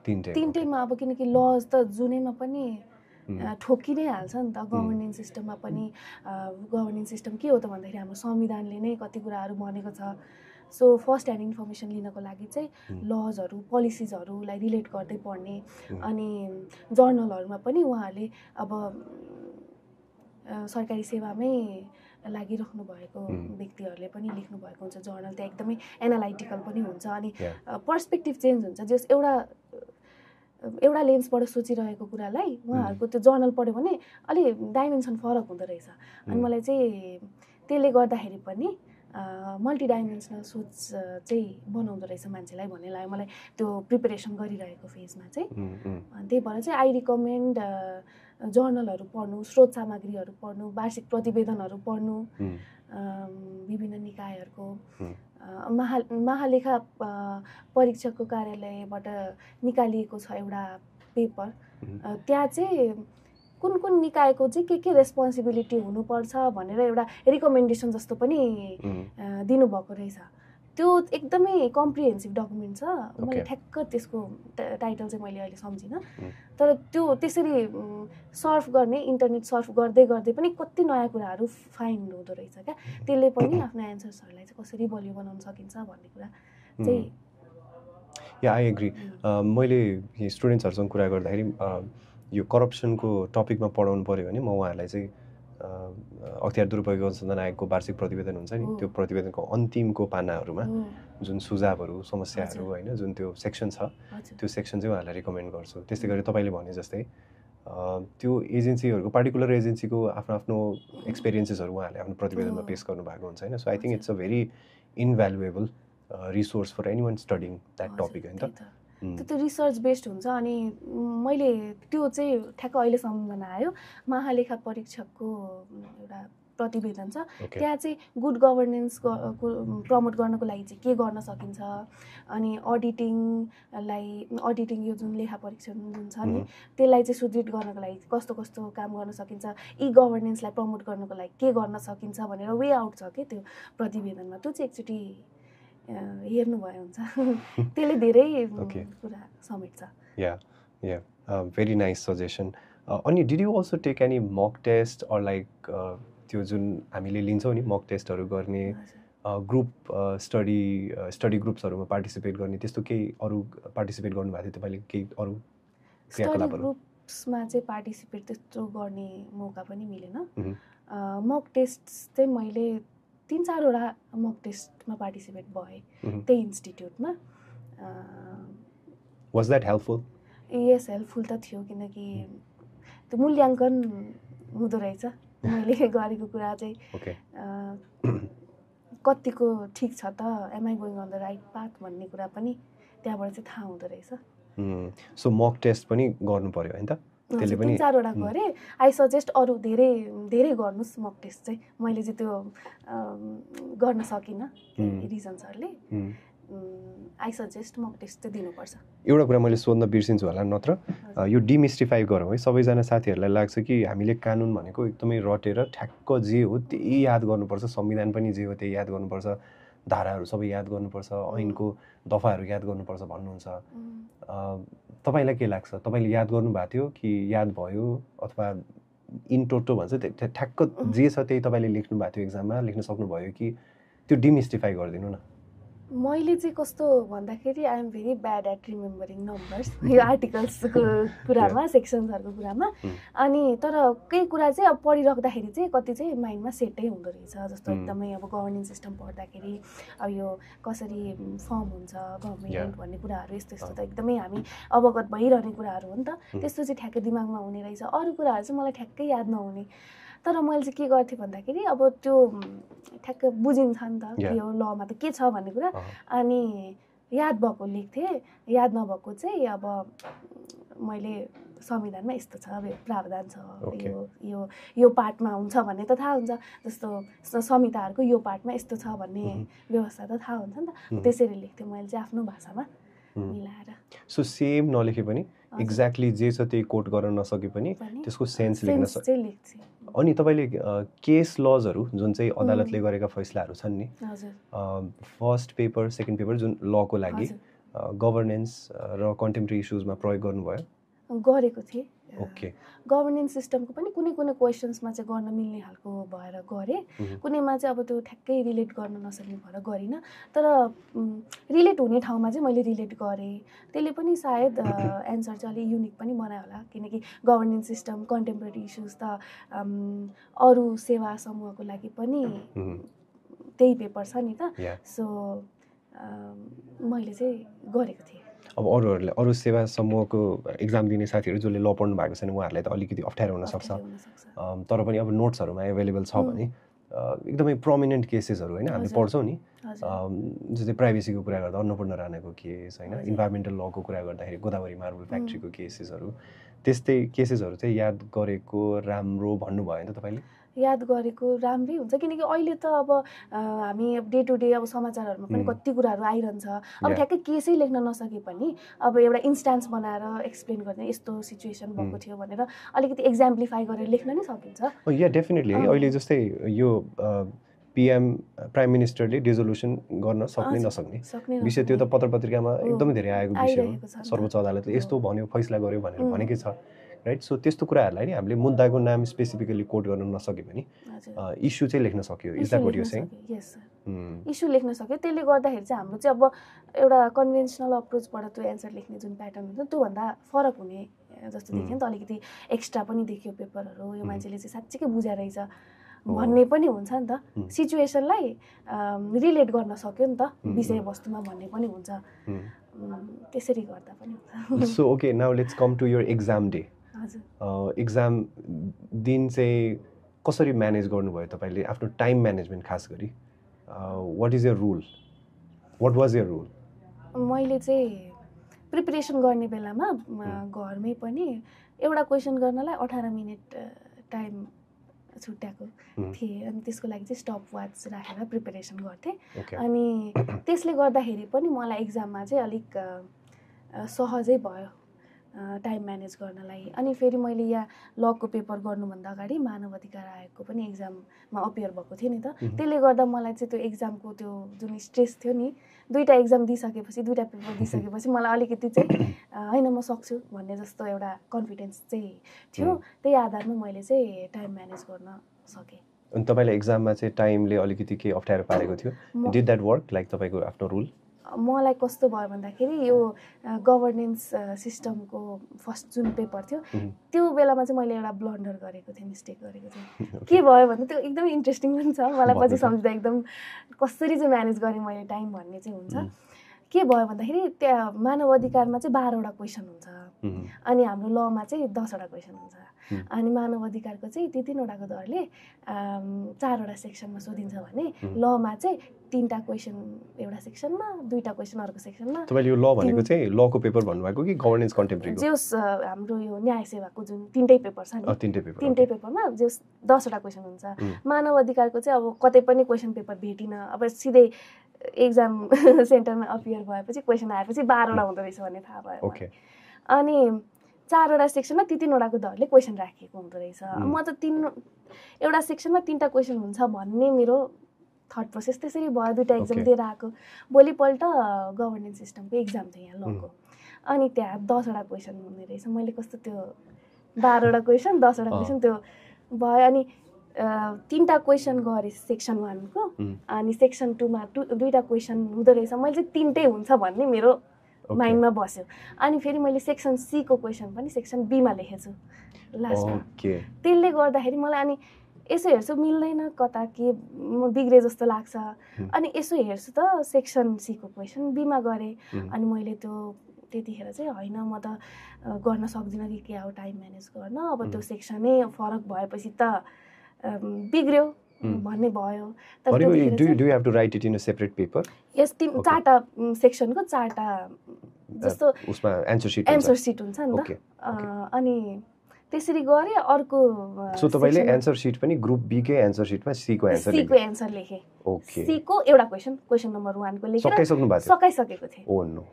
तिनटैमा अब किनकि लज त जुनैमा पनि ठोकी नै हाल्छ नि त गभर्नेन्स सिस्टममा पनि गभर्नेन्स सिस्टम के हो त भन्दाखेरि हाम्रो संविधानले नै कति कुराहरू भनेको छ सो फर्स्ट ह्यान्ड इन्फर्मेसन लिनको लागि चाहिँ लजहरू पोलिसिजहरूलाई रिलेट गर्दै पढ्ने अनि जर्नलहरूमा पनि उहाँहरूले अब सरकारी सेवामै लागिराख्नु भएको व्यक्तिहरूले पनि लेख्नु भएको हुन्छ जर्नल त्यहाँ एकदमै एनालाइटिकल पनि हुन्छ अनि पर्सपेक्टिभ चेन्ज हुन्छ जस एउटा लेन्सबाट सोचिरहेको कुरालाई उहाँहरूको त्यो जर्नल पढ्यो भने अलि डाइमेन्सन फरक हुँदो रहेछ अनि मलाई चाहिँ त्यसले गर्दाखेरि पनि मल्टिडाइमेन्सनल सोच चाहिँ बनाउँदो रहेछ मान्छेलाई भन्ने लाग्यो मलाई त्यो प्रिपेरेसन गरिरहेको फेजमा चाहिँ अनि त्यही भएर चाहिँ आई रिकमेन्ड जर्नलहरू पढ्नु स्रोत सामग्रीहरू पढ्नु वार्षिक प्रतिवेदनहरू पढ्नु विभिन्न निकायहरूको महालेखा परीक्षकको कार्यालयबाट निकालिएको छ एउटा पेपर। त्यहाँ चाहिँ कुन कुन निकायको चाहिँ के रेस्पोन्सिबिलिटी हुनुपर्छ भनेर एउटा रिकमेन्डेसन जस्तो पनि दिनुभएको रहेछ। त्यो एकदमै कम्प्रिहेन्सिभ डकुमेन्ट छ। मैले ठ्याक्क त्यसको टाइटल चाहिँ मैले अहिले सम्झिनँ, तर त्यो त्यसरी सर्फ गर्ने, इन्टरनेट सर्फ गर्दै गर्दै पनि कति नयाँ कुराहरू फाइन्ड हुँदो रहेछ क्या। त्यसले पनि आफ्नो एन्सर्सहरूलाई चाहिँ कसरी बलियो बनाउन सकिन्छ भन्ने कुरा चाहिँ आई एग्री। मैले स्टुडेन्ट्सहरूसँग कुरा गर्दाखेरि यो करप्सनको टपिकमा पढाउनु पऱ्यो भने म उहाँहरूलाई चाहिँ अख्तियार दुरुपयोग अनुसन्धान आयोगको वार्षिक प्रतिवेदन हुन्छ नि, त्यो प्रतिवेदनको अन्तिमको पानाहरूमा जुन सुझावहरू, समस्याहरू होइन, जुन त्यो सेक्सन छ, त्यो सेक्सन चाहिँ उहाँहरूलाई रिकमेन्ड गर्छु। त्यस्तै गरी तपाईँले भने जस्तै त्यो एजेन्सीहरूको, पार्टिकुलर एजेन्सीको आफ्नो आफ्नो एक्सपिरियन्सेसहरू उहाँहरूले आफ्नो प्रतिवेदनमा पेश गर्नुभएको हुन्छ होइन। So I think it's a very invaluable resource for anyone studying that topic होइन त। त्यो रिसर्च बेस्ड हुन्छ। अनि मैले त्यो चाहिँ ठ्याक्क अहिले सम्झना आयो, महालेखा परीक्षकको एउटा प्रतिवेदन छ। त्यहाँ चाहिँ गुड गभर्नेन्स प्रमोट गर्नको लागि चाहिँ के गर्न सकिन्छ, अनि अडिटिङ यो जुन लेखा परीक्षण जुन छ नि त्यसलाई चाहिँ सुदृढ गर्नको लागि कस्तो कस्तो काम गर्न सकिन्छ, ई गभर्नेन्सलाई प्रमोट गर्नको लागि के गर्न सकिन्छ भनेर वे आउट छ कि त्यो प्रतिवेदनमा। त्यो चाहिँ एकचोटि हेर्नुभयो हुन्छ, त्यसले धेरै कुरा समेट्छ। Very nice suggestion. अनि did you also take any mock test or like त्यो जुन हामीले लिन्छौँ नि मक टेस्टहरू गर्ने, ग्रुप स्टडी ग्रुप्सहरूमा पार्टिसिपेट गर्ने, त्यस्तो केही अरू पार्टिसिपेट गर्नुभएको थियो तपाईँले? केही अरू क्रियाकलापहरू? ग्रुप्समा चाहिँ पार्टिसिपेट त्यस्तो गर्ने मौका पनि मिलेन। मक टेस्ट चाहिँ मैले 3-4 वटा मक टेस्टमा पार्टिसिपेट भएँ त्यही इन्स्टिट्युटमा। Was that helpful? Yes, helpful त थियो, किनकि त्यो मूल्याङ्कन हुँदो रहेछ मैले गरेको कुरा चाहिँ कतिको ठिक छ त, am I going on the right path भन्ने कुरा पनि त्यहाँबाट चाहिँ थाहा हुँदो रहेछ। सो मक टेस्ट पनि गर्नु पर्यो होइन त? त्यसले पनि 3-4 वटा गरेँ। आई सजेस्ट अरू धेरै गर्नुहोस् मक टेस्ट चाहिँ। मैले चाहिँ त्यो गर्न सकिनँ रिजन्सहरूले। आई सजेस्ट मक टेस्ट चाहिँ दिनुपर्छ। एउटा कुरा मैले सोध्न बिर्सिन्छु होला, नत्र यो डिमिस्टिफाई गरौँ है। सबैजना साथीहरूलाई लाग्छ कि हामीले कानुन भनेको एकदमै रटेर ठ्याक्क जे हो त्यही याद गर्नुपर्छ, संविधान पनि जे हो त्यही याद गर्नुपर्छ, धाराहरू सबै याद गर्नुपर्छ, ऐनको दफाहरू याद गर्नुपर्छ भन्नुहुन्छ। तपाईँलाई के लाग्छ? तपाईँले याद गर्नुभएको थियो कि याद भयो, अथवा इन टोटो भन्छ ठ्याक्क जे छ त्यही तपाईँले लेख्नु भएको थियो एक्जाममा, लेख्न सक्नुभयो कि त्यो डिमिस्टिफाई गरिदिनु न? मैले चाहिँ कस्तो भन्दाखेरि I am very bad at remembering numbers यो आर्टिकल्सको कुरामा, सेक्सन्सहरूको कुरामा। अनि तर केही कुरा चाहिँ अब पढिराख्दाखेरि चाहिँ कति चाहिँ माइन्डमा सेटै हुँदो रहेछ। जस्तो एकदमै अब गभर्निङ सिस्टम पढ्दाखेरि अब यो कसरी फर्म हुन्छ गभर्मेन्ट भन्ने कुराहरू यस्तो यस्तो त एकदमै हामी अवगत भइरहने कुराहरू हो नि त। त्यस्तो चाहिँ ठ्याक्कै दिमागमा हुने रहेछ। अरू कुराहरू चाहिँ मलाई ठ्याक्कै याद नहुने। तर मैले चाहिँ के गर्थेँ भन्दाखेरि अब त्यो ठ्याक्क बुझिन्छ नि त यो लमा त के छ भन्ने कुरा। अनि याद भएको लेख्थेँ, याद नभएको चाहिँ अब मैले संविधानमा यस्तो छ, प्रावधान छ, यो पार्टमा हुन्छ भन्ने त थाहा हुन्छ। जस्तो संहिताहरूको यो पार्टमा यस्तो छ भन्ने व्यवस्था त थाहा हुन्छ नि त। त्यसरी लेख्थेँ मैले चाहिँ आफ्नो भाषामा मिलाएर। सो सेम नलेखे पनि एक्ज्याक्टली जे छ त्यही कोट गर्न नसके पनि त्यसको सेन्स लेख्न सक्छ। अनि तपाईँले केस लजहरू जुन चाहिँ अदालतले गरेका फैसलाहरू छन् नि, फर्स्ट पेपर, सेकेन्ड पेपर जुन लको लागि गभर्नेन्स र कन्टेम्पोरेरी इस्युजमा प्रयोग गर्नुभयो? गरेको थिएँ। ओके। गभर्नेन्स सिस्टमको पनि कुनै क्वेसन्समा चाहिँ गर्न मिल्ने खालको भएर गरेँ, कुनैमा चाहिँ अब त्यो ठ्याक्कै रिलेट गर्न नसक्ने भएर गरिनँ। तर रिलेट हुने ठाउँमा चाहिँ मैले रिलेट गरेँ। त्यसले पनि सायद एन्सर चाहिँ अलिक युनिक पनि बनायो होला, किनकि गभर्नेन्स सिस्टम, कन्टेम्पोरेरी इस्युज त अरू सेवा समूहको लागि पनि त्यही पेपर छ नि त। सो मैले चाहिँ गरेको थिएँ। अब अरूहरूले, अरू सेवा समूहको एक्जाम दिने साथीहरू जसले ल पढ्नु भएको छैन उहाँहरूलाई त अलिकति अप्ठ्यारो हुनसक्छ। तर पनि अब नोट्सहरूमा एभाइलेबल छ भने एकदमै प्रोमिनेन्ट केसेसहरू होइन हामीले पढ्छौँ नि, जस्तै प्राइभेसीको कुरा गर्दा अन्नपूर्ण राणाको केस होइन, इन्भाइरोमेन्टल लको कुरा गर्दाखेरि गोदावरी मार्बल फ्याक्ट्रीको केसेसहरू, त्यस्तै केसेसहरू चाहिँ याद गरेको राम्रो भन्नुभयो नि त तपाईँले? याद गरेको राम्रै हुन्छ किनकि अहिले त अब हामी डे टु डे अब समाचारहरूमा पनि कति कुराहरू आइरहन्छ अब ठ्याक्कै केसै लेख्न नसके पनि अब एउटा इन्स्टान्स बनाएर एक्सप्लेन गर्ने यस्तो सिचुएसन भएको थियो भनेर अलिकति एक्जाम्प्लिफाई गरेर लेख्न नि सकिन्छ या डेफिनेटली है अहिले जस्तै यो PM प्राइम मिनिस्टरले रिजोल्युसन गर्न सक्ने नसक्ने विषय त्यो त पत्र पत्रिकामा एकदमै धेरै आएको विषय हो सर्वोच्च अदालतले यस्तो भन्यो फैसला गर्यो भनेर भनेकै छ राइट सो त्यस्तो कुराहरूलाई नि हामीले मुद्दाको नाम स्पेसिफिकली कोट गर्न नसके पनि इस्यु चाहिँ लेख्न सक्यो is that what you saying issue लेख्न सक्यो त्यसले गर्दाखेरि चाहिँ हाम्रो चाहिँ अब एउटा कन्भेन्सनल अप्रोचबाट त्यो एन्सर लेख्ने जुन प्याटर्न हुन्छ त्योभन्दा फरक हुने जस्तो देख्यो नि त अलिकति एक्स्ट्रा पनि देखियो पेपरहरू यो मान्छेले चाहिँ साँच्चीकै बुझाइ रहेछ भन्ने पनि हुन्छ नि त सिचुएसनलाई रिलेट गर्न सक्यो नि त विषयवस्तुमा भन्ने पनि हुन्छ त्यसरी गर्दा पनि हुन्छ so okay now let's come to your exam day exam दिन चाहिँ कसरी म्यानेज गर्नुभयो तपाईँले आफ्नो टाइम म्यानेजमेन्ट खास गरी what is your rule what was your rule मैले चाहिँ प्रिपरेसन गर्ने बेलामा घरमै पनि एउटा क्वेसन गर्नलाई 18 मिनट टाइम छुट्याएको थिएँ अनि त्यसको लागि चाहिँ स्टप वाच राखेर प्रिपरेसन गर्थेँ अनि त्यसले गर्दाखेरि पनि मलाई एक्जाममा चाहिँ अलिक सहजै भयो टाइम म्यानेज गर्नलाई अनि फेरि मैले यहाँ लको पेपर गर्नुभन्दा अगाडि मानव अधिकार आयोगको पनि एक्जाममा अपियर भएको थिएँ नि त त्यसले गर्दा मलाई चाहिँ त्यो एक्जामको त्यो जुन स्ट्रेस थियो नि दुईवटा एक्जाम दिइसकेपछि दुईवटा पेपर दिइसकेपछि मलाई अलिकति चाहिँ होइन म सक्छु भन्ने जस्तो एउटा कन्फिडेन्स चाहिँ थियो त्यही आधारमा मैले चाहिँ टाइम म्यानेज गर्न सकेँ अनि तपाईँलाई एक्जाममा चाहिँ टाइमले अलिकति के अप्ठ्यारो पारेको थियो डिड द्याट वर्क लाइक तपाईँको आफ्नो रुल मलाई कस्तो भयो भन्दाखेरि यो गभर्नेन्स सिस्टमको फर्स्ट जुन पेपर थियो त्यो बेलामा चाहिँ मैले एउटा ब्लन्डर गरेको थिएँ मिस्टेक गरेको थिएँ के भयो भने त्यो एकदमै इन्ट्रेस्टिङ पनि छ मलाई पछि सम्झिँदा एकदम कसरी चाहिँ म्यानेज गरेँ मैले टाइम भन्ने चाहिँ हुन्छ के भयो भन्दाखेरि त्यहाँ मानव अधिकारमा चाहिँ 12वटा क्वेसन हुन्छ अनि हाम्रो लमा चाहिँ 10वटा क्वेसन हुन्छ अनि मानव अधिकारको चाहिँ ती 3वटाको दरले 4वटा सेक्सनमा सोधिन्छ भने लमा चाहिँ 3टा क्वेसन एउटा सेक्सनमा 2टा क्वेसन अर्को सेक्सनमा तपाईले यो ल भनेको चाहिँ लको पेपर भन्नुभएको कि गभर्नेन्स कन्टेम्परेरीको जोस हाम्रो यो न्याय सेवाको जुन 3टै पेपर छ नि 3टै पेपरमा जोस 10वटा क्वेसन हुन्छ मानव अधिकारको चाहिँ अब कतै पनि क्वेसन पेपर भेटिन अब सिधै एक्जाम सेन्टरमा अपियर भएपछि क्वेसन आएपछि 12वटा हुँदो रहेछ भन्ने थाहा भयो अनि 4वटा सेक्सनमा ती 3वटाको दरले क्वेसन राखिएको हुँदो रहेछ म त एउटा सेक्सनमा 3टा क्वेसन हुन्छ भन्ने मेरो थट प्रोसेस त्यसरी भयो 2टा एक्जाम दिएर आएको भोलिपल्ट गभर्नेन्स सिस्टमको एक्जाम थियो यहाँ लको अनि त्यहाँ 10वटा क्वेसन हुने रहेछ मैले कस्तो त्यो 12वटा क्वेसन 10वटा क्वेसन त्यो भयो अनि 3टा क्वेसन गरेँ सेक्सन 1 को अनि सेक्सन 2 मा 2टा क्वेसन हुँदो रहेछ मैले चाहिँ 3टै हुन्छ भन्ने मेरो माइन्डमा बस्यो अनि फेरि मैले सेक्सन सी को क्वेसन पनि सेक्सन बी मा लेखेछु लास्टमा त्यसले गर्दाखेरि मलाई अनि यसो हेर्छु मिल्दैन कता के बिग्रे जस्तो लाग्छ अनि यसो हेर्छु त सेक्सन सी को क्वेसन बी मा गरेँ अनि मैले त्यो त्यतिखेर चाहिँ होइन म त गर्न सक्दिनँ कि के हो टाइम म्यानेज गर्न अब त्यो सेक्सनै फरक भएपछि त बिग्रियो भन्ने भयो तर do you have to write it in a separate paper yes 4टा सेक्सनको 4टा जस्तो उसमा एन्सर शीट हुन्छ नि त अनि त्यसरी गरे अर्को सो तपाईले एन्सर शीट पनि ग्रुप बी कै एन्सर शीटमा सी को एन्सर लेखे ओके सी को एउटा क्वेशन नम्बर 1 को लेखेर सकाइसकेको थिए ओ नो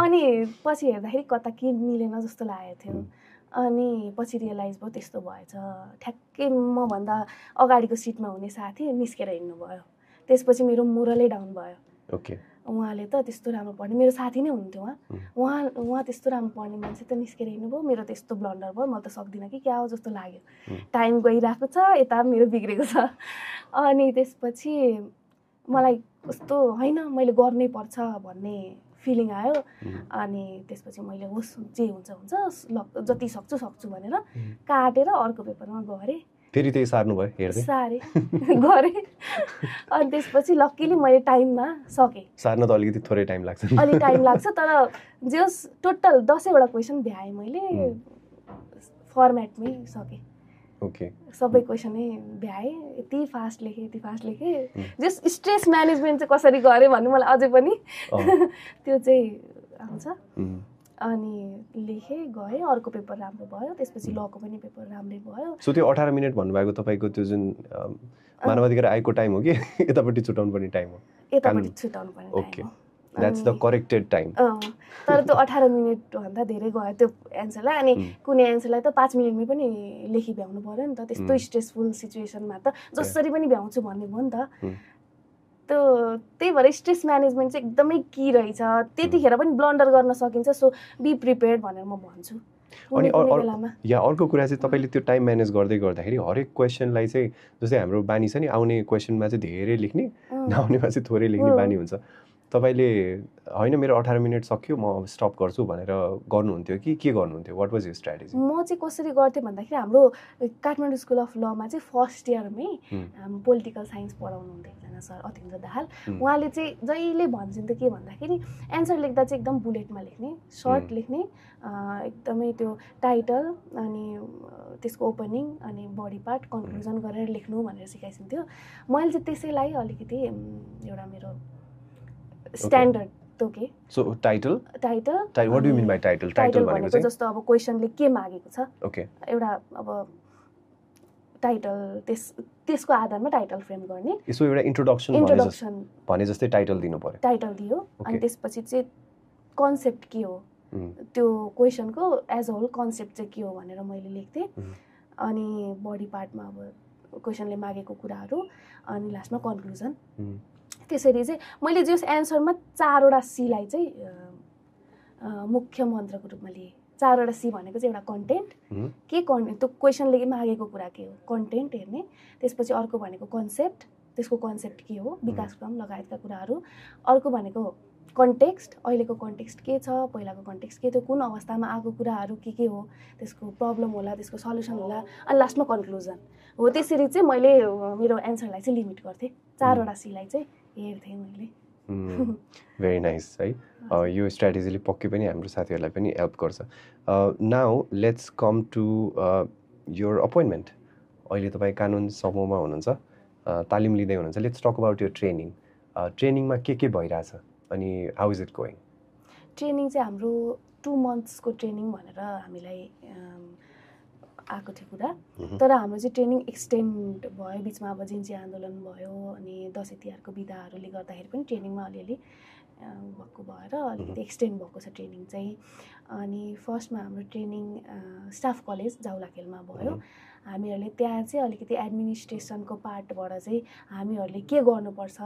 अनि पछि हेर्दाखेरि कता के मिलेन जस्तो लागेको थियो अनि पछि रियलाइज भयो त्यस्तो भएछ ठ्याक्कै म भन्दा अगाडिको सिटमा हुने साथी निस्केर हिँड्नु भयो त्यसपछि मेरो मोरलै डाउन भयो ओके उहाँले त त्यस्तो राम्रो पढ्ने मेरो साथी नै हुन्थ्यो उहाँ त्यस्तो राम्रो पढ्ने मान्छे त निस्केर हिँड्नु भयो मेरो त्यस्तो ब्लन्डर भयो म त सक्दिनँ कि क्या हो जस्तो लाग्यो टाइम गइरहेको छ यता मेरो बिग्रेको छ अनि त्यसपछि मलाई कस्तो होइन मैले गर्नै पर्छ भन्ने फिलिङ आयो अनि त्यसपछि मैले होस् जे हुन्छ जति सक्छु भनेर काटेर अर्को पेपरमा गरेँ फेरि त्यही सार्नु भयो हेर्दै सारे गरेँ अनि त्यसपछि लक्कीली मैले टाइममा सकेँ सार्न त अलिकति थोरै टाइम लाग्छ अलि टाइम लाग्छ तर जस टोटल 10वटा क्वेसन भ्याएँ मैले फर्मेटमै सकेँ ओके सबै क्वेसनै भ्याएँ यति फास्ट लेखेँ जस स्ट्रेस म्यानेजमेन्ट चाहिँ कसरी गरेँ भन्नु मलाई अझै पनि त्यो चाहिँ आउँछ अनि लेखेँ गएँ, अर्को पेपर राम्रो भयो, त्यसपछि लको पनि पेपर राम्रै भयो। सो त्यो 18 मिनट भन्नुभएको तपाईँको त्यो जुन मानवाधिकार आयोगको टाइम हो कि यतापट्टि छुटाउनु पर्ने टाइम हो? यतापट्टि छुटाउनु पर्ने टाइम हो। That's the corrected time. तर त्यो 18 मिनटभन्दा धेरै गयो त्यो एन्सरलाई। अनि कुनै एन्सरलाई त 5 मिनटमै पनि लेखि भ्याउनु पर्यो नि त। त्यस्तो स्ट्रेसफुल सिचुएसनमा त जसरी पनि भ्याउँछु भन्ने भयो नि त। त्यही भएर स्ट्रेस म्यानेजमेन्ट चाहिँ एकदमै की रहेछ। त्यतिखेर पनि ब्लन्डर गर्न सकिन्छ। सो बी प्रिपेयर्ड भनेर म भन्छु। अनि अर्को कुरा चाहिँ तपाईँले त्यो टाइम म्यानेज गर्दाखेरि हरेक क्वेसनलाई चाहिँ जस्तै हाम्रो बानी छ नि, आउने क्वेसनमा चाहिँ धेरै लेख्ने, नआउनेमा चाहिँ थोरै लेख्ने बानी हुन्छ। तपाईँले होइन मेरो 18 मिनट सक्यो म स्टप गर्छु भनेर गर्नुहुन्थ्यो कि के गर्नुहुन्थ्यो? What was your strategy? म चाहिँ कसरी गर्थेँ भन्दाखेरि हाम्रो काठमाडौँ स्कुल अफ लमा चाहिँ फर्स्ट इयरमै पोलिटिकल साइन्स पढाउनुहुन्थ्यो एकजना सर अतिन्द्र दाहाल। उहाँले चाहिँ जहिले भन्छन् त के भन्दाखेरि एन्सर लेख्दा चाहिँ एकदम बुलेटमा लेख्ने, सर्ट लेख्ने, एकदमै त्यो टाइटल अनि त्यसको ओपनिङ अनि बडी पार्ट कन्क्लुजन गरेर लेख्नु भनेर सिकाइसिन्थ्यो। मैले चाहिँ त्यसैलाई अलिकति एउटा मेरो स्ट्यान्डर्ड तोके। So title what do you mean by title? Title भनेको जस्तो अब क्वेसनले के मागेको छ, ओके, एउटा अब टाइटल त्यसको आधारमा टाइटल फ्रेम गर्ने। यसो एउटा इन्ट्रोडक्सन भने जस्तै टाइटल दिनु पर्यो। टाइटल दियो अनि त्यसपछि चाहिँ कन्सेप्ट के हो, त्यो क्वेसनको एज अ होल कन्सेप्ट चाहिँ के हो भनेर मैले लेख्थेँ। अनि बडी पार्टमा अब क्वेसनले मागेको कुराहरू अनि लास्टमा कन्क्लुजन। त्यसरी चाहिँ मैले जस एन्सरमा 4वटा सीलाई चाहिँ मुख्य मन्त्रको रूपमा लिएँ। 4वटा सी भनेको चाहिँ एउटा कन्टेन्ट, के कन्टेन्ट त्यो क्वेसनले मागेको कुरा के हो कन्टेन्ट हेर्ने। त्यसपछि अर्को भनेको कन्सेप्ट, त्यसको कन्सेप्ट के हो, विकासक्रम लगायतका कुराहरू। अर्को भनेको कन्टेक्स्ट, अहिलेको कन्टेक्स्ट के छ, पहिलाको कन्टेक्स्ट के थियो, कुन अवस्थामा आएको कुराहरू के हो, त्यसको प्रब्लम होला, त्यसको सल्युसन होला, अनि लास्टमा कन्क्लुजन हो। त्यसरी चाहिँ मैले मेरो एन्सरलाई चाहिँ लिमिट गर्थेँ। 4वटा सीलाई चाहिँ हेर्थेँ मैले। भेरी नाइस है। यो स्ट्राटेजीले पक्कै पनि हाम्रो साथीहरूलाई पनि हेल्प गर्छ। Now let's come to your appointment. अहिले तपाईँ कानुन समूहमा हुनुहुन्छ, तालिम लिँदै हुनुहुन्छ। लेट्स टक अबाउट यो ट्रेनिङ। ट्रेनिङमा के भइरहेछ अनि how is it going? Training चाहिँ हाम्रो 2 मन्थ्सको ट्रेनिङ भनेर हामीलाई आएको थियो कुरा। तर हाम्रो चाहिँ ट्रेनिङ एक्सटेन्ड भयो। बिचमा अब जिन्सी आन्दोलन भयो अनि दसैँ तिहारको बिदाहरूले गर्दाखेरि पनि ट्रेनिङमा अलिअलि भएको भएर अलिकति एक्सटेन्ड भएको छ ट्रेनिङ चाहिँ। अनि फर्स्टमा हाम्रो ट्रेनिङ स्टाफ कलेज जाउलाखेलमा भयो। हामीहरूले त्यहाँ चाहिँ अलिकति एडमिनिस्ट्रेसनको पार्टबाट चाहिँ हामीहरूले के गर्नुपर्छ,